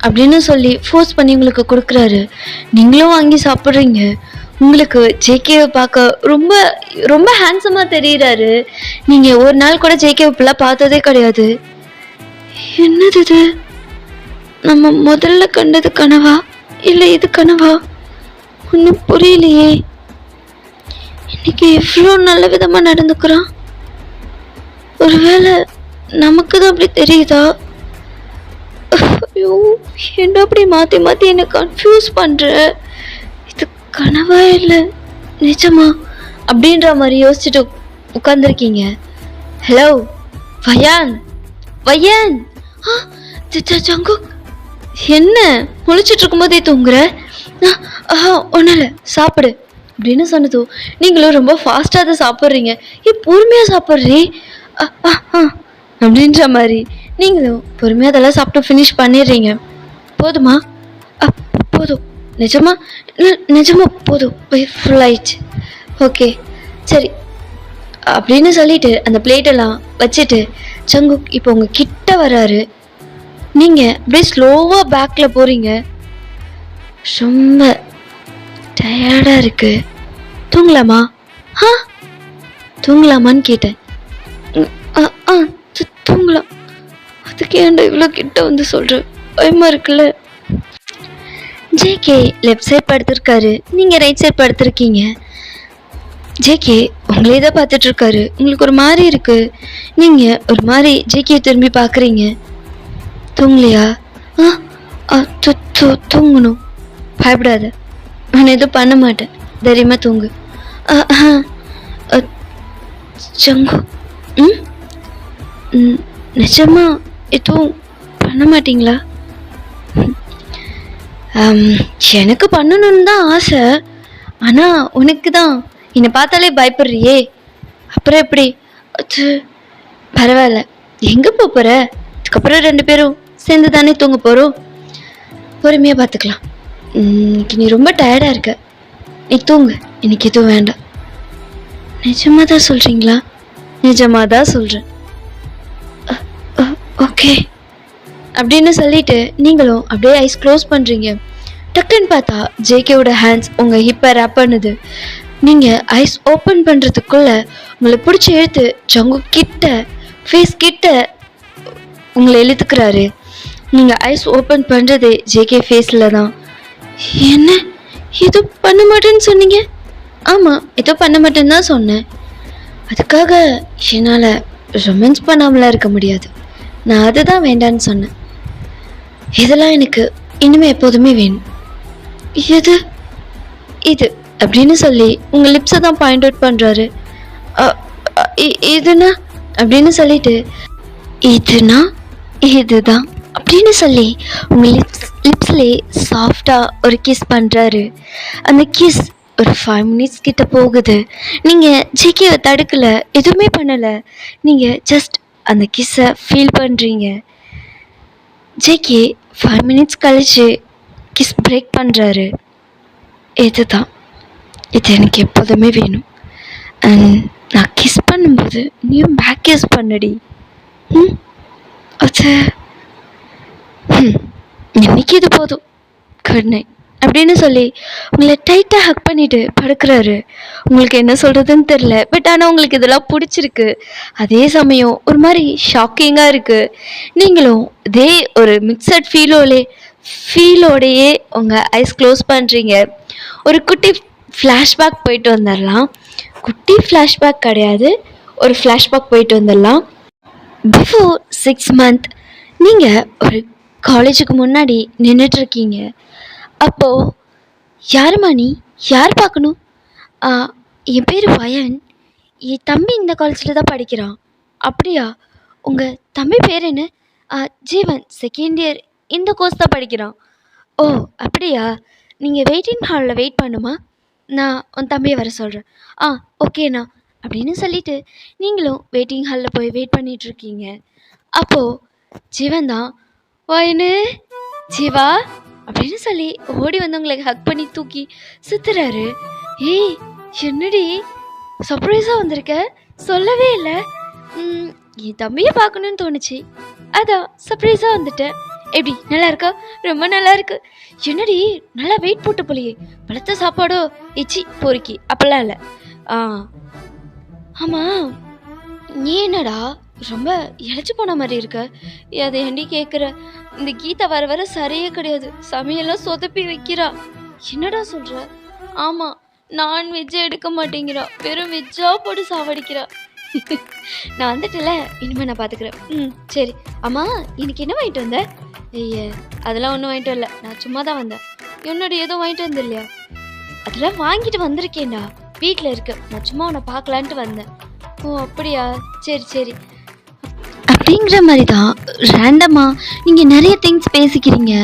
அப்படின்னு சொல்லி ஃபோர்ஸ் பண்ணி உங்களுக்கு கொடுக்குறாரு. நீங்களும் வாங்கி சாப்பிட்றீங்க. உங்களுக்கு ஜேகேவை பார்க்க ரொம்ப ரொம்ப ஹேண்ட்ஸமாக தெரிகிறாரு. நீங்கள் ஒரு நாள் கூட ஜேகேவை இப்பெல்லாம் பார்த்ததே கிடையாது. என்னது இது? நம்ம முதல்ல கண்டது கனவா இல்லை இது கனவா? ஒன்றும் புரியலையே. இன்னைக்கு எவ்வளோ நல்ல விதமாக நடந்துக்கிறான். ஒருவேளை நமக்கு தான் அப்படி தெரியுதா? ஐயோ, என்ன அப்படி மாற்றி மாற்றி என்னை கன்ஃபியூஸ் பண்ணுற? இது கனவா இல்லை நிஜமா அப்படின்ற மாதிரி யோசிச்சுட்டு உட்காந்துருக்கீங்க. Hello Wayan, Wayan. ஜங்கு, என்ன முழிச்சிட்டு இருக்கும்போதே தூங்குற? ஒன்றும் இல்லை, சாப்பிடு அப்படின்னு சொன்னதும் நீங்களும் ரொம்ப ஃபாஸ்ட்டாக அதை சாப்பிட்றீங்க. பொறுமையாக சாப்பிட்றீ அப்படின்ற மாதிரி நீங்களும் பொறுமையாக அதெல்லாம் சாப்பிட்டு ஃபினிஷ் பண்ணிடுறீங்க. போதுமா? போதும். நிஜமா போதும், ஃபுல் ஆயிடுச்சு. ஓகே சரி அப்படின்னு சொல்லிட்டு அந்த பிளேட்டெல்லாம் வச்சுட்டு ஜங்கு இப்போ உங்கள் கிட்ட வராரு. நீங்கள் அப்படியே ஸ்லோவாக பேக்கில் போகிறீங்க. ரொம்ப டயர்டாக இருக்கு, தூங்கலாமா? தூங்கலாமான்னு கேட்டேன். தூங்கலாம். அதுக்கு ஏன்டா இவ்வளோ கிட்ட வந்து சொல்கிற? பயமாக இருக்குல்ல. ஜேகே லெஃப்ட் சைட் படுத்திருக்காரு, நீங்கள் ரைட் சைட் படுத்திருக்கீங்க. ஜேகே உங்களே தான் பார்த்துட்ருக்காரு. உங்களுக்கு ஒரு மாதிரி இருக்குது. நீங்கள் ஒரு மாதிரி ஜேகே திரும்பி பார்க்குறீங்க. தூங்கலையா? தூங்கணும், பயப்படாத, நான் எதுவும் பண்ண மாட்டேன், தைரியமாக தூங்கு. ஜங்கு, ம், 嗯 நிஜமா எதுவும் பண்ண மாட்டீங்களா? ஆம், எனக்கு பண்ணணும்னு தான் ஆசை. ஆனால் உனக்கு தான் என்னை பார்த்தாலே பயப்படுறியே, அப்புறம் எப்படி? அது பரவாயில்ல, எங்கே போகிற? அதுக்கப்புறம் 2 பேரும் சேர்ந்து தானே தூங்க போகிறோம். பொறுமையாக பார்த்துக்கலாம். இன்னைக்கு நீ ரொம்ப டயர்டாக இருக்க, நீ தூங்கு, எனக்கு எதுவும் வேண்டாம். நிஜமாக தான் சொல்கிறீங்களா? நிஜமாக தான் சொல்கிறேன். ஓகே அப்படின்னு சொல்லிட்டு நீங்களும் அப்படியே ஐஸ் க்ளோஸ் பண்ணுறீங்க. டக்குன்னு பார்த்தா ஜேகேவோட ஹேண்ட்ஸ் உங்கள் ஹிப்பை ரேப் பண்ணுது. நீங்கள் ஐஸ் ஓப்பன் பண்ணுறதுக்குள்ள உங்களை பிடிச்சி இழுத்து ஜங்கு கிட்ட ஃபேஸ் கிட்ட உங்களை இழுத்துக்கிறாரு. நீங்கள் ஐஸ் ஓப்பன் பண்ணுறதே ஜேகே ஃபேஸில் தான். என்ன ஏதோ பண்ண மாட்டேன்னு சொன்னீங்க? ஆமாம், ஏதோ பண்ண மாட்டேன்னு தான் சொன்னேன். அதுக்காக என்னால் ரொமான்ஸ் பண்ணாமலாம் இருக்க முடியாது. நான் அதுதான் வேண்டான்னு சொன்னேன். இதெல்லாம் எனக்கு இனிமே எப்போதுமே வேணும். எது? இது அப்படின்னு சொல்லி உங்கள் லிப்ஸை தான் பாயிண்ட் அவுட் பண்ணுறாரு. இதுனா அப்படின்னு சொல்லிட்டு, இதுனா இதுதான் அப்படின்னு சொல்லி உங்கள் லிப்ஸ்லேயே சாஃப்டாக ஒரு கிஸ் பண்ணுறாரு. அந்த கிஸ் ஒரு 5 minutes கிட்ட போகுது. நீங்கள் ஜிகேவை தடுக்கலை, எதுவுமே பண்ணலை. நீங்கள் ஜஸ்ட் அந்த கிஸ்ஸை ஃபீல் பண்ணுறீங்க. ஜேகே 5 minutes கழிச்சு கிஸ் பிரேக் பண்ணுறாரு. இதுதான், இது எனக்கு எப்போதுமே வேணும். அண்ட் நான் கிஸ் பண்ணும்போது நீயும் பேக் கிஸ் பண்ணடி. அது இன்னைக்கு இது போதும், குட் நைட் அப்படின்னு சொல்லி உங்களை டைட்டாக ஹக் பண்ணிட்டு படுக்கிறாரு. உங்களுக்கு என்ன சொல்கிறதுன்னு தெரில, பட் ஆனால் உங்களுக்கு இதெல்லாம் பிடிச்சிருக்கு. அதே சமயம் ஒரு மாதிரி ஷாக்கிங்காக இருக்குது. நீங்களும் இதே ஒரு மிக்சட் ஃபீலோடையே உங்கள் ஐஸ் க்ளோஸ் பண்ணுறீங்க. ஒரு குட்டி ஃப்ளாஷ்பேக் போயிட்டு வந்துடலாம். குட்டி ஃப்ளாஷ்பேக் கிடையாது, ஒரு ஃப்ளாஷ்பேக் போயிட்டு வந்துடலாம். பிஃபோர் 6 months நீங்கள் ஒரு காலேஜுக்கு முன்னாடி நின்றுட்டுருக்கீங்க. அப்போது யாரும்மா நீ? யார் பார்க்கணும்? என் பேர் வயன், என் தம்பி இந்த காலேஜில் தான் படிக்கிறான். அப்படியா? உங்கள் தம்பி பேர் என்ன? ஜீவன், 2nd year இந்த கோர்ஸ் தான் படிக்கிறான். ஓ அப்படியா? நீங்கள் வெயிட்டிங் ஹாலில் வெயிட் பண்ணுமா, நான் உன் தம்பியை வர சொல்கிறேன். ஓகேண்ணா அப்படின்னு சொல்லிவிட்டு நீங்களும் வெயிட்டிங் ஹாலில் போய் வெயிட் பண்ணிகிட்ருக்கீங்க. அப்போது ஜீவன் தான், வயனு ஜீவா அப்படின்னு சொல்லி ஓடி வந்து உங்களுக்கு ஹக் பண்ணி தூக்கி சுத்துறாரு. ஏய் என்னடி சர்ப்ரைஸாக வந்திருக்க, சொல்லவே இல்லை. என் தம்பியை பார்க்கணுன்னு தோணுச்சு, அதான் சர்ப்ரைஸாக வந்துட்டேன். எப்படி, நல்லா இருக்கா? ரொம்ப நல்லா இருக்கு. என்னடி நல்லா வெயிட் போட்டு போலியே, பழத்த சாப்பாடோ? இச்சி பொறுக்கி அப்பெல்லாம் இல்லை. ஆமாம், நீ என்னடா ரொம்ப இழைச்சி போன மாதிரி இருக்க? அதை ஏண்டி கேட்குற? இந்த கீதா வர வர சரியே கிடையாது, சமையெல்லாம் சொதப்பி வைக்கிறா. என்னடா சொல்கிற? ஆமாம், நான்வெஜ்ஜே எடுக்க மாட்டேங்கிறா, வெறும் வெஜ்ஜாக போட்டு சாவடிக்கிறா. நான் வந்துட்டல, இனிமேல் நான் பார்த்துக்கிறேன். சரி. ஆமாம், எனக்கு என்ன வாங்கிட்டு வந்த? ஐய அதெல்லாம் ஒன்றும் வாங்கிட்டு வரல, நான் சும்மா தான் வந்தேன். என்னோட எதுவும் வாங்கிட்டு வந்த இல்லையா? அதெல்லாம் வாங்கிட்டு வந்திருக்கேன்டா, வீட்டில் இருக்கு. நான் சும்மா உன்னை பார்க்கலான்ட்டு வந்தேன். ஓ அப்படியா, சரி சரி அப்படிங்கிற மாதிரி தான் ரேண்டமாக நீங்கள் நிறைய திங்ஸ் பேசிக்கிறீங்க.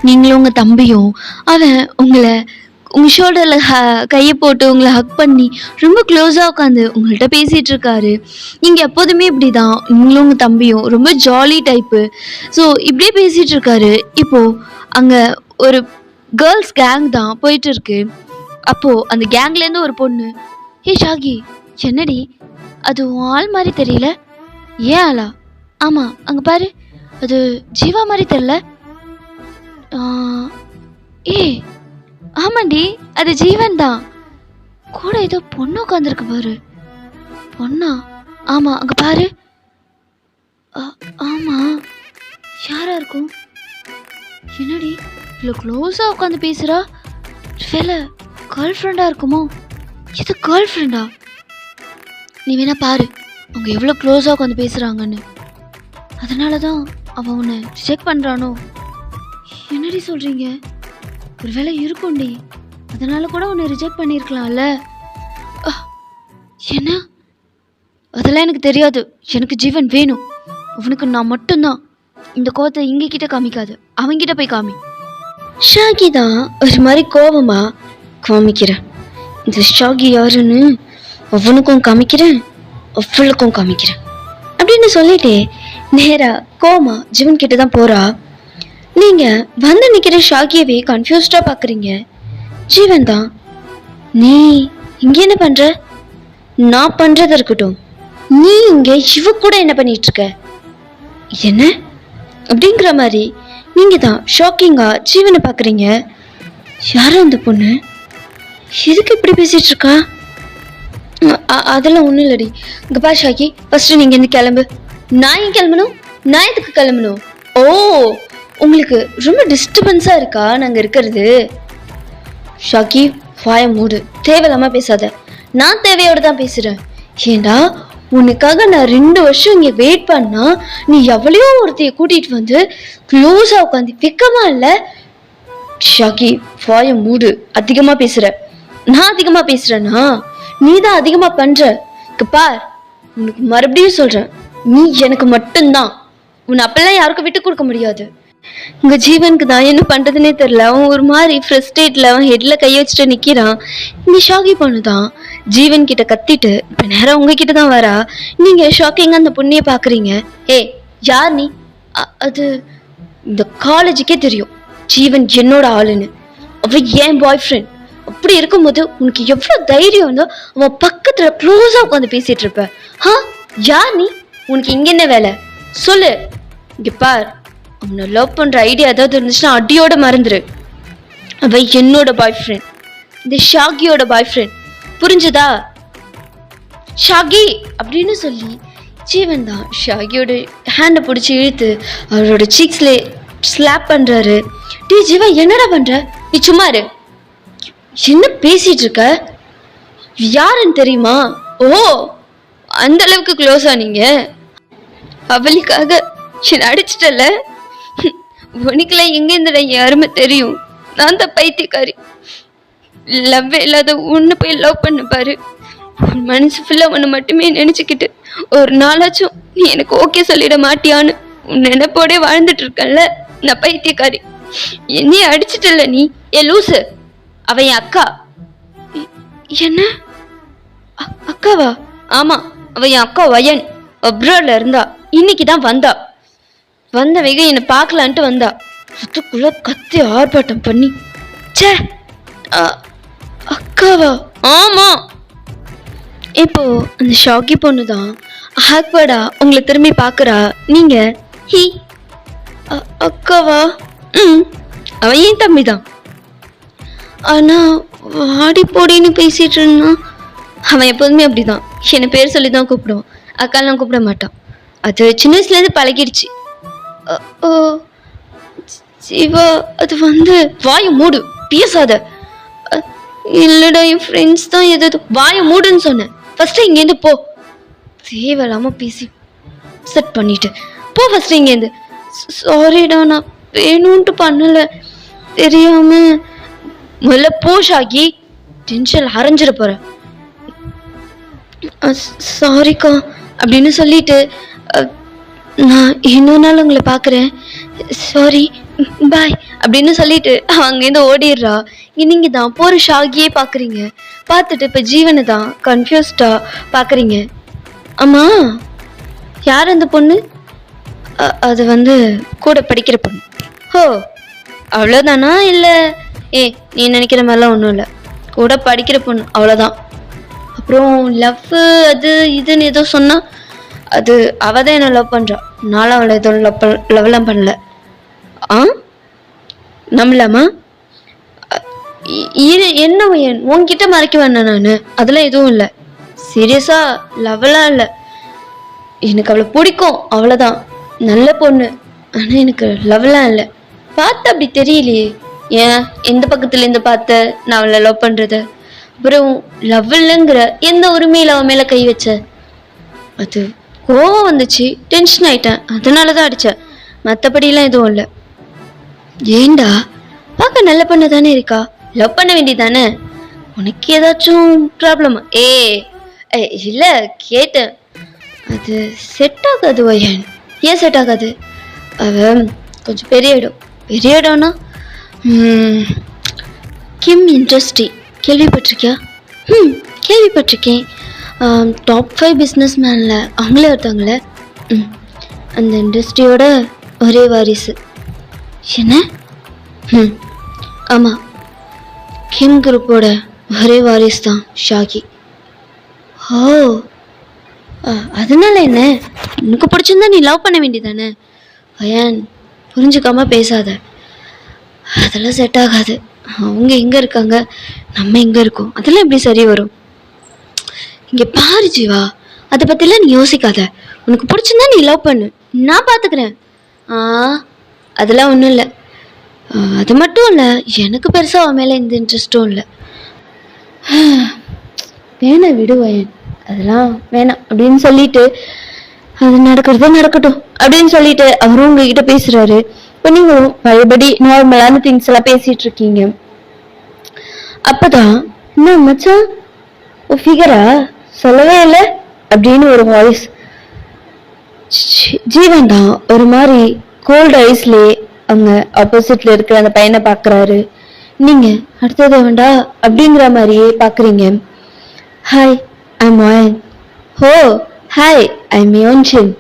நீங்களும் உங்கள் தம்பியும். அவன் உங்கள் ஷோல்டரில் கையை போட்டு உங்களை ஹக் பண்ணி ரொம்ப க்ளோஸாக உட்காந்து உங்கள்கிட்ட பேசிகிட்டு இருக்காரு. நீங்கள் எப்போதுமே இப்படி தான், நீங்களும் உங்கள் தம்பியும் ரொம்ப ஜாலி டைப்பு. ஸோ இப்படியே பேசிகிட்டு இருக்காரு. இப்போது அங்கே ஒரு கேர்ள்ஸ் கேங் தான் போயிட்டு இருக்கு. அப்போது அந்த கேங்லேருந்து ஒரு பொண்ணு, ஏ ஷாகி என்னடி அது உன் ஆள் மாதிரி தெரியல? ஏன் ஆளா? ஆமாம், அங்கே பாரு, அது ஜீவா மாதிரி தெரியல. ஏ ஆமாண்டி, அது ஜீவன் தான். கூட ஏதோ பொண்ணு உட்காந்துருக்கு பாரு. பொண்ணா? ஆமாம், அங்கே பாரு. ஆமாம், யாரா இருக்கும்? என்னடி இவ்வளோ க்ளோஸாக உட்காந்து பேசுகிறா? வேலை கேர்ள் ஃப்ரெண்டாக இருக்குமோ? இது கேர்ள் ஃப்ரெண்டா? நீ வேணா பாரு அவங்க எவ்வளோ க்ளோஸாக உட்காந்து பேசுகிறாங்கன்னு. அதனால தான் அவன் உன்னை ரிஜெக்ட் பண்ணுறானோ? என்னடி சொல்கிறீங்க? ஒரு வேளை இருக்கும்டி, அதனால கூட உன்னை ரிஜெக்ட் பண்ணியிருக்கலாம்ல. என்ன? அதெல்லாம் எனக்கு தெரியாது. எனக்கு ஜீவன் வேணும். அவனுக்கு நான் மட்டும்தான். இந்த கோவத்தை இங்ககிட்ட காமிக்காது, அவங்கிட்ட போய் காமி. ஷாகி தான் ஒரு மாதிரி கோபமா காமிக்கிறேன். இந்த ஷாகி யாருன்னு அவனுக்கும் காமிக்கிறேன், அவளுக்கும் காமிக்கிறேன் அப்படின்னு சொல்லிட்டு நேரா கோமா ஜீவன் கிட்ட தான் போறா. நீங்க வந்து நிக்கிற ஷாகியவே கன்ஃபியூஸ்டா பாக்குறீங்க. ஜீவன் தான், நீ இங்க என்ன பண்ற? நான் பண்றது இருக்கட்டும், நீ இங்க இவ கூட என்ன பண்ணிட்டு இருக்க? என்ன அப்படிங்கிற மாதிரி நீங்க தான் ஷாக்கிங்கா ஜீவனை பாக்குறீங்க. யாரும் அந்த பொண்ணு எதுக்கு இப்படி பேசிட்டு இருக்கா? அதெல்லாம் ஒண்ணும் இல்லடி. இங்க பா ஷாக்கி, ஃபர்ஸ்ட் நீங்க இருந்து கிளம்பு. நான் ஏன் கிளம்பணும்? நான் எதுக்கு கிளம்பணும்? ஓ, உங்களுக்கு ரொம்ப டிஸ்டர்பன்ஸா இருக்கா நாங்க இருக்கிறது? ஷாக்கி வாய மூடு, தேவையில்லாம பேசாத. நான் தேவையோட தான் பேசுறேன். ஏண்டா உனக்காக நான் 2 வருஷம் இங்க வெயிட் பண்ணா நீ எவ்வளையோ ஒருத்தைய கூட்டிட்டு வந்து க்ளோஸா உட்காந்து வெக்கமா இல்ல? ஷாக்கி வாய மூடு, அதிகமா பேசுற. நான் அதிகமா பேசுறேன்னா நீ தான் அதிகமா பண்ற. பார், உனக்கு மறுபடியும் சொல்றேன், நீ எனக்கு மட்டும்தான். உன்னை அப்பெல்லாம் யாருக்கும் விட்டு கொடுக்க முடியாது. இங்க ஜீவனுக்கு தான் என்ன பண்றதுன்னே தெரியல. அவன் ஒரு மாதிரி ஃப்ரஸ்ட்ரேட்ல அவன் ஹெட்ல கைய வச்சுட்டு நிக்கிறான். இந்த ஷாகி பொண்ணுதான் ஜீவன் கிட்ட கத்திட்டு இப்ப நேரம் உங்ககிட்ட தான் வரா. நீங்க ஷாக்கிங்கா அந்த பொண்ணைய பாக்குறீங்க. ஏ யார் நீ? அது இந்த காலேஜுக்கே தெரியும் ஜீவன் என்னோட ஆளுன்னு. அவ ஏன் பாய் ஃப்ரெண்ட். அப்படி இருக்கும்போது உனக்கு எவ்வளவு தைரியம் இருந்தா அவன் பக்கத்துல க்ளோஸா உட்காந்து பேசிட்டு இருப்ப? யார் நீ? உனக்கு இங்க என்ன வேலை சொல்லு. இங்க பார், அவனை லவ் பண்ற ஐடியா ஏதாவது இருந்துச்சுன்னா அடியோட மறந்துரு. அவ என்னோட பாய் ஃப்ரெண்ட், இந்த ஷாகியோட பாய் ஃப்ரெண்ட், புரிஞ்சுதா? ஷாகி அப்படின்னு சொல்லி ஜீவன் தான் ஷாகியோட ஹேண்டை பிடிச்சி இழுத்து அவரோட சீக்ஸ்ல ஸ்லாப் பண்றாரு. டே ஜீவா, என்னடா பண்ற நீ? சும்மா இரு. என்ன பேசிட்டு இருக்க? யாருன்னு தெரியுமா? ஓ, அந்த அளவுக்கு க்ளோஸா நீங்க? அவளுக்காக என்ன அடிச்சிட்டல? உனக்குலாம் எங்க இந்த யாருமே தெரியும். நான் தான் பைத்தியக்காரி. லவ் இல்லாத உன்னை போய் லவ் பண்ண பாரு. மனசு ஃபுல்லா உன்னை மட்டுமே நினைச்சுக்கிட்டு ஒரு நாளாச்சும் நீ எனக்கு ஓகே சொல்லிட மாட்டியான்னு உன் நினைப்போட வாழ்ந்துட்டு இருக்கல. நான் பைத்தியக்காரி. என்னைய அடிச்சிட்டல நீ? ஏ லூசு, அவ என் அக்கா. என்ன அக்காவா? ஆமா, அவ என் அக்கா வயன். அப்ராட்ல இருந்தா, இன்னைக்குதான் வந்தா. வந்த வேக என்னை பார்க்கலான்ட்டு வந்தா. அதுக்குள்ள கத்தி ஆர்ப்பாட்டம் பண்ணி, சே அக்காவா? ஆமா. இப்போ அந்த ஷாக்கி பொண்ணுதான் ஆக்வர்டா உங்களை திரும்பி பாக்குறா. நீங்க ஹி அக்காவா? அவன் ஏன் தம்பிதான். ஆனா வாடி போடின்னு பேசிட்டு இருந்தான். அவன் எப்போதுமே அப்படிதான், என்ன பேர் சொல்லிதான் கூப்பிடுவான், அக்காலாம் கூப்பிட மாட்டான். அது சின்ன வயசுல இருந்து பழகிடுச்சு. ஓ சிவா, அது வந்து வாய மூடு, பேசாத. இல்லடா, என் ஃப்ரெண்ட்ஸ் தான் எதாவது. வாய மூடுன்னு சொன்னேன். ஃபர்ஸ்ட் இங்கேருந்து போ. தேவையில்லாம பேசி செட் பண்ணிட்டு போ ஃபர்ஸ்ட் இங்கேருந்து. சாரிடா, நான் வேணும்ட்டு பண்ணல, தெரியாம. முதல்ல போ ஷாகி, டென்ஷன் அரைஞ்சிட போற. சாரிக்கா அப்படின்னு சொல்லிட்டு நான் இன்னொரு நாள் உங்களை பாக்குறேன், சாரி பாய் அப்படின்னு சொல்லிட்டு அங்கேருந்து ஓடிடுறா. நீங்க தான் போற ஷாகியே பாக்குறீங்க. பார்த்துட்டு இப்ப ஜீவனை தான் கன்ஃபியூஸ்டா பாக்குறீங்க. ஆமா, யார் அந்த பொண்ணு? அது வந்து கூட படிக்கிற பொண்ணு. ஓ அவ்வளோதானா? இல்ல நீ நினைக்கிற மாதிரிலாம் ஒன்றும் இல்லை, கூட படிக்கிற பொண்ணு, அவ்வளோதான். அப்புறம் லவ் அது இதுன்னு ஏதோ சொன்னா, அது அவ தான் என்ன லவ் பண்றா. நானும் அவளை ஏதோ லவ்லாம் பண்ணல. நம்பலாமா? என்ன உன்கிட்ட மறைக்க வேணாம் நானு, அதெல்லாம் எதுவும் இல்லை. சீரியஸா லவ்லாம் இல்லை. எனக்கு அவளை பிடிக்கும், அவ்வளோதான். நல்ல பொண்ணு. ஆனா எனக்கு லவ்லாம் இல்லை. பார்த்த அப்படி தெரியலையே. ஏன் எந்த பக்கத்துல இருந்து பார்த்த நான் அவளை லவ் பண்றது? அப்புறம் லவ் இல்லைங்கிற எந்த உரிமையில அவன் மேல கை வச்ச? அது கோவம் வந்துச்சு, டென்ஷன் ஆயிட்டேன், அதனாலதான் அடிச்சேன். மற்றபடிலாம் எதுவும் இல்லை. ஏண்டா, பார்க்க நல்ல பொண்ணு தானே இருக்கா, லவ் பண்ண வேண்டியதானே? உனக்கு ஏதாச்சும் ப்ராப்ளமா? இல்ல, கேட்டேன். அது செட் ஆகாது வயன். ஏன் செட் ஆகாது? அவ கொஞ்சம் பெரிய இடம்னா ம், கிம் இண்டஸ்ட்ரி கேள்விப்பட்டிருக்கியா? ம், கேள்விப்பட்டிருக்கேன். டாப் 5 பிஸ்னஸ் மேனில் அவங்களே ஒருத்தவங்கள. ம், அந்த இண்டஸ்ட்ரியோட ஒரே வாரிசு. என்ன? ம், ஆமாம், கிம் குரூப்போட ஒரே வாரிசு தான் ஷாகி. ஓ, அதனால என்ன? உனக்கு பிடிச்சிருந்தா நீ லவ் பண்ண வேண்டியதானே? அயன், புரிஞ்சுக்காம பேசாத. அதெல்லாம் செட் ஆகாது. அவங்க எங்கே இருக்காங்க, நம்ம எங்கே இருக்கோம், அதெல்லாம் எப்படி சரி வரும்? இங்கே பாரு ஜீவா, அதை பற்றிலாம் நீ யோசிக்காத. உனக்கு பிடிச்சிருந்தா நீ லவ் பண்ணு, நான் பார்த்துக்கிறேன். அதெல்லாம் ஒன்றும் இல்லை. அது மட்டும் இல்லை, எனக்கு பெருசாக அவன் மேலே எந்த இன்ட்ரெஸ்ட்டும் இல்லை. வேணாம் விடுவேன், அதெல்லாம் வேணாம் அப்படின்னு சொல்லிட்டு, அது நடக்கிறதோ நடக்கட்டும் அப்படின்னு சொல்லிட்டு அவரும் உங்ககிட்ட பேசுறாரு. இப்போ நீங்களும் பழையபடி நார்மலான திங்ஸ் எல்லாம் பேசிட்டு இருக்கீங்க. அப்பதான் என்ன மச்சான் ஃபிகரா சொல்லவே இல்லை அப்படின்னு ஒரு வாய்ஸ். ஜீவன் தான் ஒரு மாதிரி கோல்டு ஐஸ்லயே அவங்க ஆப்போசிட்ல இருக்கிற அந்த பையனை பாக்குறாரு. நீங்க அடுத்தது வேண்டா அப்படிங்கிற மாதிரியே பாக்குறீங்க. Hi, I'm Ayan. ஹோ, ஹாய், ஐம் யோன்ஷின்.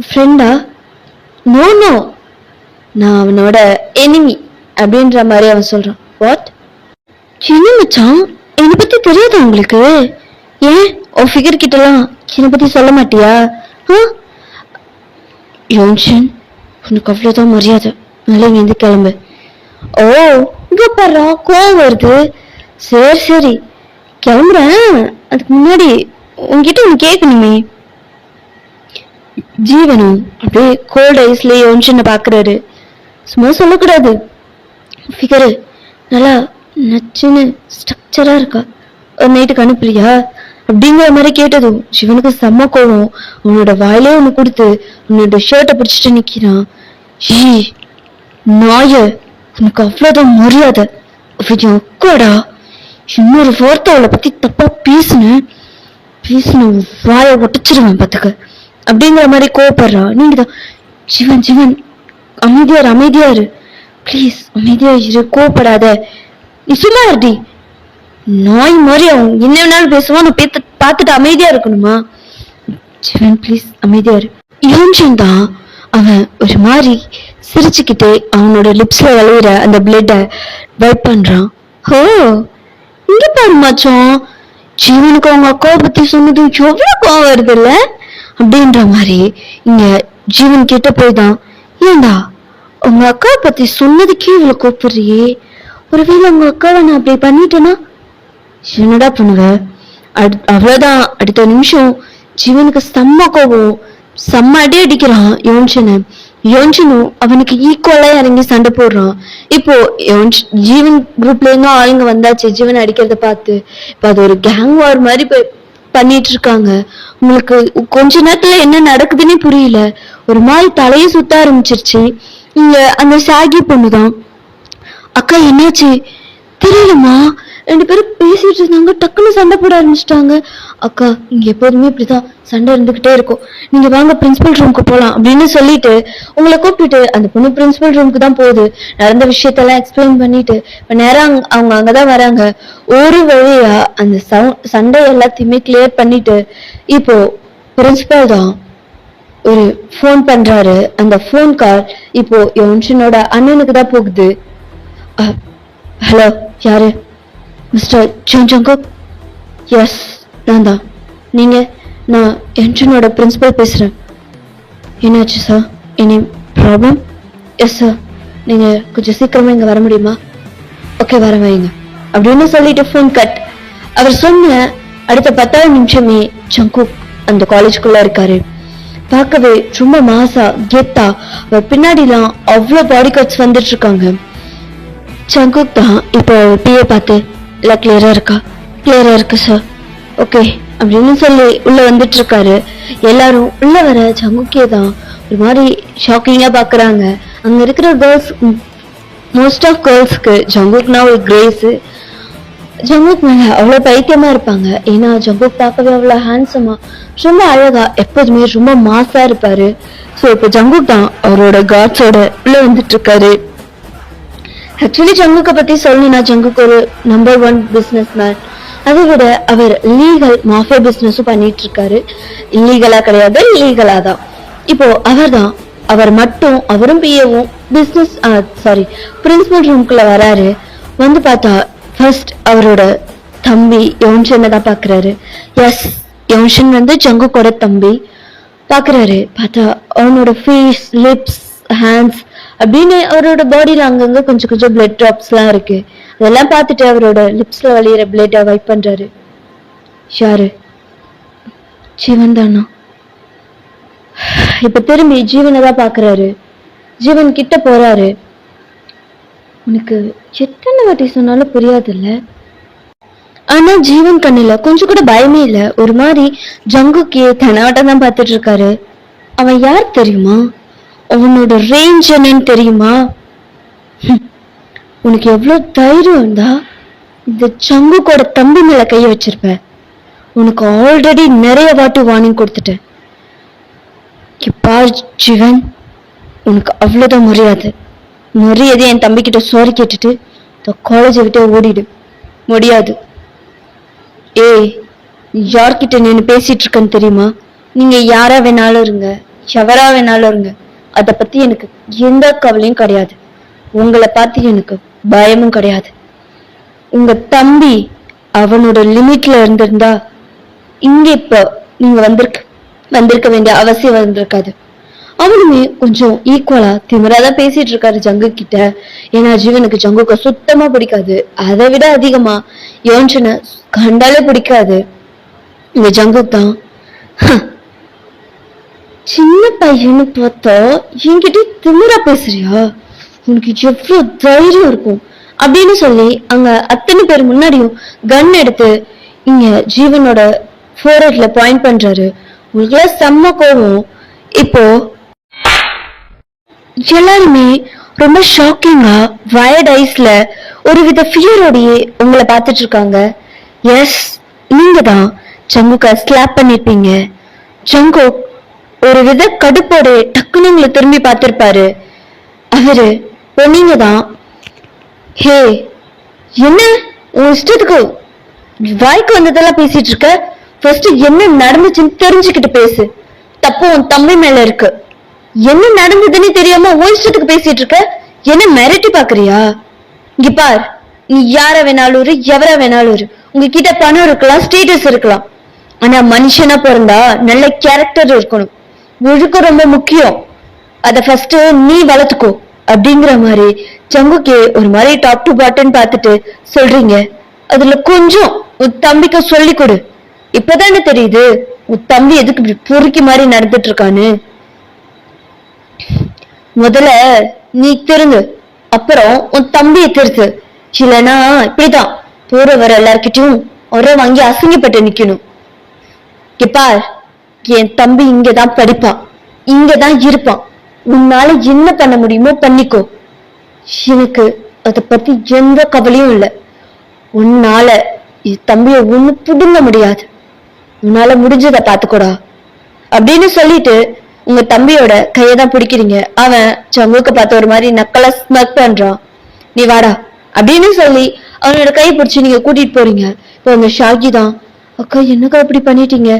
ஃப்ரெண்டா? நோ நோ, நான் அவனோட எனிமி அப்படின்ற மாதிரி அவன் சொல்றான். வாட்? என்ன மச்சான், என்னை பத்தி தெரியாதா உங்களுக்கு? ஏன் உன் ஃபிகர் கிட்டலாம் என்னை பத்தி சொல்ல மாட்டியா? யோன்ஷன், உனக்கு அவ்வளோதான் மரியாதை, நல்லா இங்க இருந்து கிளம்பு. ஓ, இங்க பாரு கோவம் வருது. சரி சரி கிளம்புறேன். அதுக்கு முன்னாடி உங்ககிட்ட ஒன்று கேட்கணுமே. ஜீவனும் அப்படியே கோல்ட் ஐஸ்லயே யோன்ஷனை பாக்குறாரு. சும்மா சொல்லக்கூடாது, ஃபிகரு நல்லா நச்சுன்னு ஸ்ட்ரக்சரா இருக்கா, ஒரு நைட்டுக்கு அனுப்புறியா அப்படிங்கிற மாதிரி கேட்டதும் சிவனுக்கு செம்ம கோவம். உன்னோட வாயிலே ஒண்ணு கொடுத்து உன்னோட ஷர்ட்டை பிடிச்சிட்டு நிக்கிறான். ஏய் நாய, உனக்கு அவ்வளவுதான் மரியாதை. அக்காடா, இன்னொரு வார்த்தை அவளை பத்தி தப்பா பேசுன வாயை ஒட்டச்சிருவேன் பாத்துக்க அப்படிங்கிற மாதிரி கோவப்படுறா. நீங்க தான் ஜீவன் ஜீவன் அமைதியா இரு ப்ளீஸ், அமைதியா இரு, கோவப்படாத. நீ சும்மா இருடி. நாய் மாதிரி அவன் என்ன வேணாலும் பேசுவான், நான் பார்த்துட்டு அமைதியா இருக்கணுமா? ஜீவன் ப்ளீஸ் அமைதியா இரு. யோன்ஷன் தான் அவன் ஒரு மாதிரி சிரிச்சுக்கிட்டே அவனோட லிப்ஸ்ல விளையிற அந்த பிளட்ட வைப் பண்றான். ஹோ, இங்க பாரு மச்சான், ஜீவனுக்கு அவங்க அக்காவை பத்தி சொன்னது எவ்வளவு கோவம் வருது இல்ல அப்படின்ற மாதிரி இங்க ஜீவன் கிட்ட போய்தான், ஏண்டா உங்க அக்காவை பத்தி சொன்னதுக்கே இவ்வளவு கூப்பிடுறியே, ஒருவேளை உங்க அக்காவை நான் அப்படி பண்ணிட்டேன்னா என்னடா பண்ணுவ? அவ்வளவுதான். அடுத்த நிமிஷம் ஜீவனுக்கு செம்ம கோபம், செம்ம அடி அடிக்கிறான் யோன்ஷனை. யோன்ஷனும் அவனுக்கு ஈக்குவலா இறங்கி சண்டை போடுறான். இப்போ ஜீவன் குரூப்ல இருந்தும் ஆளுங்க வந்தாச்சு ஜீவன் அடிக்கிறத பார்த்து. இப்ப அது ஒரு கேங் வார் மாதிரி பண்ணிட்டு இருக்காங்க. உங்களுக்கு கொஞ்ச நேரத்துல என்ன நடக்குதுன்னே புரியல. ஒரு மாதிரி தலையை சுத்த ஆரம்பிச்சிருச்சு. இங்க அந்த சாகி பொண்ணுதான், அக்கா என்னாச்சு தெரியலம்மா, 2 பேரும் பேசிட்டு இருந்தாங்க, டக்குன்னு சண்டை போட ஆரம்பிச்சிட்டாங்க. அக்கா இங்க எப்போதுமே இப்படிதான் சண்டை இருந்துகிட்டே இருக்கும், நீங்க வாங்க பிரின்சிபல் ரூமுக்கு போலாம் அப்படின்னு சொல்லிட்டு உங்களை கூப்பிட்டுட்டு அந்த பொண்ணு பிரின்சிபல் ரூமுக்கு தான் போகுது. நடந்த விஷயத்தெல்லாம் எக்ஸ்பிளைன் பண்ணிட்டு இப்ப நேரம் அவங்க அங்கதான் வராங்க. ஒரு வழியா அந்த சண்டை எல்லாத்தையுமே கிளியர் பண்ணிட்டு இப்போ பிரின்சிபல் தான் ஒரு போன் பண்றாரு. அந்த போன் கால் இப்போ யோன்ஷனோட அண்ணனுக்கு தான் போகுது. ஹலோ, யாரு? Mister Jungkook? எஸ், நான் தான். நீங்க? நான் யோன்ஷனோட பிரின்சிபல் பேசுறேன். என்னாச்சு sir, any problem? Yes sir, நீங்க கொஞ்சம் சீக்கிரமா இங்க வர முடியுமா? ஓகே, வர வைங்க அப்படின்னு சொல்லிட்டு போன் கட். அவர் சொன்ன அடுத்த 10 நிமிஷமே ஜங்குக் அந்த காலேஜ்குள்ள இருக்காரு. பார்க்கவே ரொம்ப மாசா கெத்தா, அவர் பின்னாடிலாம் அவ்வளோ பாடி கார்ட்ஸ் வந்துட்டு இருக்காங்க. ஜங்குக் தான் இப்போ பிஏ பார்த்து இல்ல கிளியரா இருக்கா? கிளியரா இருக்கு சார். ஓகே அப்படின்னு சொல்லி உள்ள வந்துட்டு இருக்காரு. எல்லாரும் உள்ள வர ஜங்குக்கே தான் ஒரு மாதிரி ஷாக்கிங்கா பாக்குறாங்க. அங்க இருக்கிற கேர்ள்ஸ், மோஸ்ட் ஆஃப் கேர்ள்ஸ்க்கு ஜங்குக்னா ஒரு கிரேஸ். ஜங்குக் மேல அவ்வளவு பைத்தியமா இருப்பாங்க. ஏன்னா ஜங்குக் பார்க்கவே அவ்வளவு ஹேண்ட்ஸமா, ரொம்ப அழகா, எப்போதுமே ரொம்ப மாசா இருப்பாரு. ஸோ இப்போ ஜங்குக் தான் அவரோட காட்ஸோட உள்ள வந்துட்டு இருக்காரு. ஆக்சுவலி ஜங்குக்கை பத்தி சொல்லணும்னா ஜங்குக்கு ஒரு நம்பர் 1 பிசினஸ் மேன். அதை விட அவர் லீகல் மாஃபியா பிசினஸும் பண்ணிட்டு இருக்காரு. இல்லீகலா கிடையாது, லீகலா தான். இப்போ அவர் மட்டும் அவரும் பிஏவும் பிசினஸ் பிரின்சிபல் ரூம்குள்ள வராரு. வந்து பார்த்தா ஃபர்ஸ்ட் அவரோட தம்பி யோன்ஷனை தான் பாக்குறாரு. எஸ், யோன்ஷன் வந்து ஜங்குக்கோட தம்பி. பாக்குறாரு, பார்த்தா அவனோட ஃபேஸ், லிப்ஸ், ஹேண்ட்ஸ் அப்படின்னு அவரோட பாடியில அங்கங்க கொஞ்சம் கொஞ்சம் பிளட் ட்ராப்ஸ் எல்லாம் இருக்கு. அதெல்லாம் பார்த்துட்டு அவரோட லிப்ஸ்ல வழியிற பிளட் வைப் பண்றாரு. யாரு? ஜீவன் தானா? இப்ப திரும்பி ஜீவனை தான் பாக்குறாரு. ஜீவன் கிட்ட போறாரு. உனக்கு எத்தனை வாட்டி சொன்னாலும் புரியாது இல்ல? ஆனா ஜீவன் கண்ணுல கொஞ்சம் கூட பயமே இல்ல. ஒரு மாதிரி ஜங்குக்கே தனாட்டம் தான் பார்த்துட்டு இருக்காரு. அவன் யார் தெரியுமா? அவனோட ரேஞ்ச் என்னன்னு தெரியுமா? உனக்கு எவ்வளவு தைரியம் இருந்தா இந்த ஜங்குக்கோட தம்பி மேல கைய வச்சிருப்ப. உனக்கு ஆல்ரெடி நிறைய வாட்டி வார்னிங் கொடுத்துட்டேன். ஜீவன், உனக்கு அவ்வளவுதான் மரியாதை என் தம்பி கிட்ட சாரி கேட்டுட்டு காலேஜை விட்டு ஓடிடு. முடியாது. ஏய், யார்கிட்ட நின்று பேசிட்டு இருக்கன்னு தெரியுமா? நீங்க யாரா வேணாலும் இருங்க, எவரா வேணாலும் இருங்க, அத பத்தி எனக்கு எந்த கவலையும் கிடையாது. உங்களை பார்த்து எனக்கு பயமும் கிடையாது. உங்க தம்பி அவனோட லிமிட்ல இருந்திருந்தா இங்க இப்ப நீங்க வந்திருக்க வேண்டிய அவசியம் வந்திருக்காது. அவனுமே கொஞ்சம் ஈக்குவலா திமிராதான் பேசிட்டு இருக்காரு ஜங்கு கிட்ட. ஏன்னா ஜீவனுக்கு ஜங்குக்கு சுத்தமா பிடிக்காது. அதை விட அதிகமா யோன்ஷனை கண்டாலே பிடிக்காது. இந்த ஜங்கு தான் சின்ன பையன்னு பார்த்தா என்கிட்ட திமிரா பேசுறியா? உனக்கு எவ்வளவு தைரியம் இருக்கும் அப்படின்னு சொல்லி அங்க அத்தனை பேர் முன்னாடியும் கன் எடுத்து இங்க ஜீவனோட ஃபோர்ஹெட்ல பாயிண்ட் பண்றாரு. உங்களுக்கு செம்ம கோவம். இப்போ எல்லாருமே ரொம்ப ஷாக்கிங்கா வயர்ட் ஐஸ்ல ஒரு வித ஃபியரோடையே உங்களை பார்த்துட்டு இருக்காங்க. எஸ், நீங்க தான் ஜங்குக்க ஸ்லாப் பண்ணிருப்பீங்க. ஜங்கு ஒரு வித கடுப்போட டக்குன்னு உங்களை திரும்பி பார்த்திருப்பாரு. அவரு நீங்க தான். ஹே, என்ன உன் இஷ்டத்துக்கு வாய்க்கு வந்ததெல்லாம் பேசிட்டு இருக்க? ஃபர்ஸ்ட் என்ன நடந்துச்சுன்னு தெரிஞ்சுக்கிட்டு பேசு. தப்பு உன் தம்பி மேல இருக்கு. என்ன நடந்ததுன்னு தெரியாம உன் இஷ்டத்துக்கு பேசிட்டு இருக்க. என்ன மிரட்டி பாக்குறியா? இங்க பார், நீ யார வேணாலும் இரு, எவரா வேணாலும் இரு. உங்ககிட்ட பணம் இருக்கலாம், ஸ்டேட்டஸ் இருக்கலாம். ஆனா மனுஷனா பிறந்தா நல்ல கேரக்டர் இருக்கணும். ஒழுக்கம் ரொம்ப முக்கியம். அத ஃபர்ஸ்ட் நீ வளர்த்துக்கோ அப்படிங்கிற மாதிரி ஜங்குக்கே ஒரு மாதிரி டாப் டு பாட்டன் பார்த்துட்டு சொல்றீங்க. அதுல கொஞ்சம் உன் தம்பிக்கு சொல்லி கொடு. இப்பதானே தெரியுது உன் தம்பி எதுக்கு இப்படி பொறுக்கி மாதிரி நடந்துட்டு இருக்கான்னு. முதல்ல நீ திருந்து, அப்புறம் உன் தம்பியை திருத்து. இல்லைன்னா இப்படிதான் போற வர எல்லார்கிட்டையும் ஒரே வாங்கி அசிங்கப்பட்டு நிக்கணும். பார், என் தம்பி இங்கதான் படிப்பான், இங்கதான் இருப்பான். உன்னால என்ன பண்ண முடியுமோ பண்ணிக்கோ. எனக்கு அத பத்தி எந்த கவலையும் இல்லை. உன்னால என் தம்பிய ஒண்ணு புடுங்க முடியாது. உன்னால முடிஞ்சதை பாத்துக்கூடா அப்படின்னு சொல்லிட்டு உங்க தம்பியோட கையதான் பிடிக்கிறீங்க. அவன் ஜங்குக்க பார்த்து ஒரு மாதிரி நக்கலா ஸ்மக் பண்றான். நீ வாடா அப்படின்னு சொல்லி அவனோட கை பிடிச்சு நீங்க கூட்டிட்டு போறீங்க. இப்போ அந்த ஷாகி தான், அக்கா என்னக்கா இப்படி பண்ணிட்டீங்க?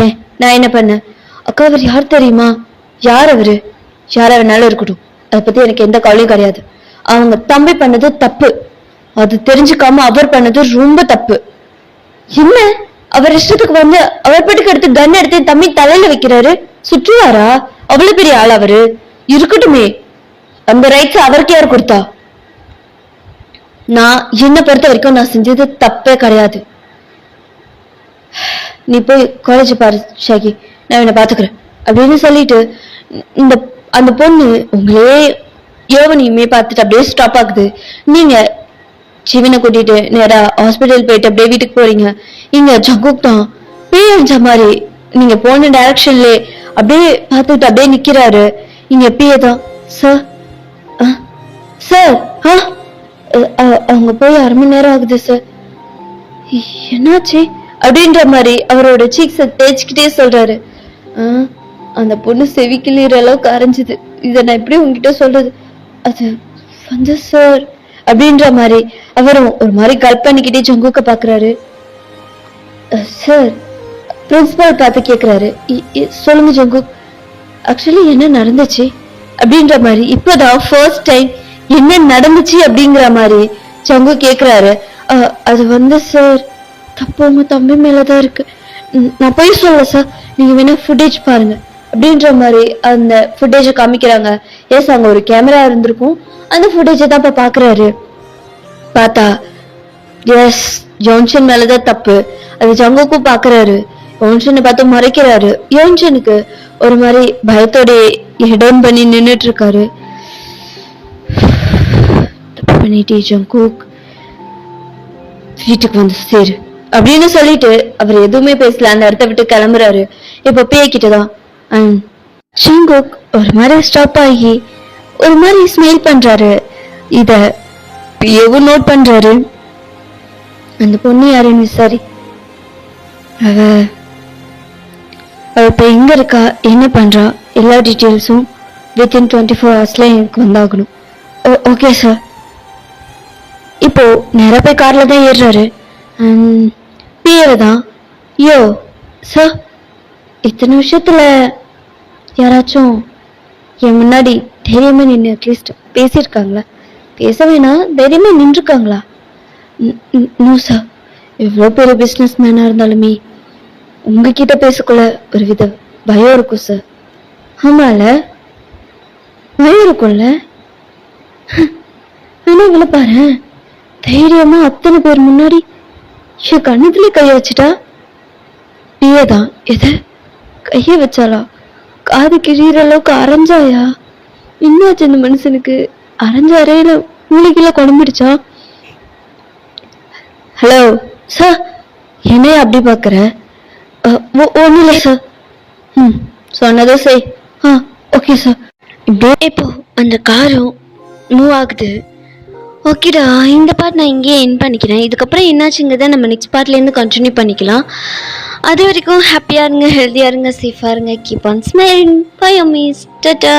ஏன் நான் என்ன பண்ண? அக்கா அவர் யார் தெரியுமா? யார் அவரு? யாரா வேணாலும் இருக்கட்டும், அதை பத்தி எனக்கு எந்த கவலையும் கிடையாது. அவங்க தம்பி பண்ணது தப்பு. அது தெரிஞ்சுக்காம அவர் பண்ணது ரொம்ப தப்பு. என்ன அவர் இஷ்டத்துக்கு வந்து அவர் பாட்டுக்கு எடுத்து கன் எடுத்து தம்பி தலையில வைக்கிறாரு. சுற்றுவாரா? அவ்வளவு பெரிய ஆள் அவரு. இருக்கட்டுமே, அந்த ரைட்ஸ் அவருக்கு யார் கொடுத்தா? நான் என்ன பொறுத்த வரைக்கும் நான் செஞ்சது தப்பே கிடையாது. நீ போய் காலேஜ் பாரு ஷாகி, நான் என்ன பாத்துக்கிறேன் அப்படின்னு சொல்லிட்டு அந்த பொண்ணு உங்களே யோவனையுமே பார்த்துட்டு அப்படியே ஸ்டாப் ஆகுது. நீங்க ஜீவனை கூட்டிட்டு நேரா ஹாஸ்பிட்டல் போயிட்டு அப்படியே வீட்டுக்கு போறீங்க. இங்க ஜங்குக் தான் பேஞ்ச மாதிரி நீங்க போன டைரக்ஷன்ல அப்படியே பார்த்துட்டு அப்படியே நிக்கிறாரு. இங்க பிஏ தான், சார் சார் அவங்க போய் 1/2 மணி நேரம் ஆகுது சார். என்னாச்சு அப்படின்ற மாதிரி அவரோட சீக்ஸ தேய்ச்சிக்கிட்டே சொல்றாரு. அந்த பொண்ணு செவிக்கிளிற அளவுக்கு அரைஞ்சுது. இத நான் எப்படி உங்ககிட்ட சொல்றது? அது வந்து சார் அப்படின்ற மாதிரி அவரும் ஒரு மாதிரி கல்ப் பண்ணிக்கிட்டே ஜங்குக்க பாக்குறாரு. சார் பிரின்சிபால் பார்த்து கேக்குறாரு, சொல்லுங்க ஜங்குக், ஆக்சுவலி என்ன நடந்துச்சு அப்படின்ற மாதிரி. இப்பதான் ஃபர்ஸ்ட் டைம் என்ன நடந்துச்சு அப்படிங்கிற மாதிரி ஜங்கு கேக்குறாரு. அது சார், தப்பு உங்க தம்பி மேலதான் இருக்கு. நான் போய் சொல்ல சார், நீங்க வேணா ஃபுட்டேஜ் பாருங்க அப்படின்ற மாதிரி அந்த ஃபுட்டேஜை காமிக்கிறாங்க. எஸ், அங்க ஒரு கேமரா இருந்திருக்கும். அந்த ஃபுட்டேஜை தான் இப்ப பாக்குறாரு. பார்த்தா எஸ், ஜான்சன் மேலதான் தப்பு. அது ஜங்குக்கும் பாக்குறாரு. யோன்சனை பார்த்து மறைக்கிறாரு. யோன்சனுக்கு ஒரு மாதிரி பயத்தோட ஹெட் பண்ணி நின்னுட்டு இருக்காரு. தப்பு பண்ணிட்டே ஜங்குக், வீட்டுக்கு வந்து சேரு அப்படின்னு சொல்லிட்டு அவர் எதுவுமே பேசல, அந்த இடத்த விட்டு கிளம்புறாரு. இப்ப பிஏ கிட்டதான் ஜங்குக் ஒரு மாதிரி ஸ்டாப் ஆகி ஒரு மாதிரி ஸ்மைல் பண்றாரு. இத பிஏவும் நோட் பண்றாரு. அந்த பொண்ணு யாருன்னு விசாரி, அவ இப்ப எங்க இருக்கா, என்ன பண்றா, எல்லா டீட்டெயில்ஸும் வித்தின் 24 hours எனக்கு வந்தாகணும். Okay sir. இப்போ நேரா போய் கார்ல தான் ஏறுறாரு. பிஏல தான், யோ சார், இத்தனை விஷயத்துல யாராச்சும் என் முன்னாடி தைரியமா நின்று அட்லீஸ்ட் பேசியிருக்காங்களா? பேச வேணாம், தைரியமா நின்றுருக்காங்களா? No sir. எவ்வளோ பெரிய பிஸ்னஸ் மேனா இருந்தாலுமே உங்ககிட்ட பேசக்குள்ள ஒரு வித பயம் இருக்கும் சார். ஆமால, பயம் இருக்கும்ல. ஆனா இவளை பாரு, தைரியமா அத்தனை பேர் முன்னாடி என் கண்ணத்துல கைய வச்சுட்டா. பிஏதான் எது கைய வச்சாலா? காது கிழிற அளவுக்கு அரைஞ்சாயா? என்னாச்சு இந்த மனுஷனுக்கு? அரைஞ்சாரே இல்ல மூளைக்குள்ள குழம்பிடுச்சா? ஹலோ சார், என்னைய அப்படி பாக்குற? ஒன்றும் இல்லை சார். சொன்னதோ செய். Okay sir. இப்படியே இப்போ அந்த காரும் மூவ் ஆகுது. ஓகேடா, இந்த பார்ட் நான் இங்கேயே என் பண்ணிக்கிறேன். இதுக்கப்புறம் என்னாச்சுங்கிறத நம்ம நெக்ஸ்ட் பார்ட்லேருந்து கண்டினியூ பண்ணிக்கலாம். அது வரைக்கும் ஹாப்பியாக இருங்க, ஹெல்த்தியாக இருங்க, சேஃபாக இருங்க. Keep on smiling. பை அம்மீஸ். டாடா.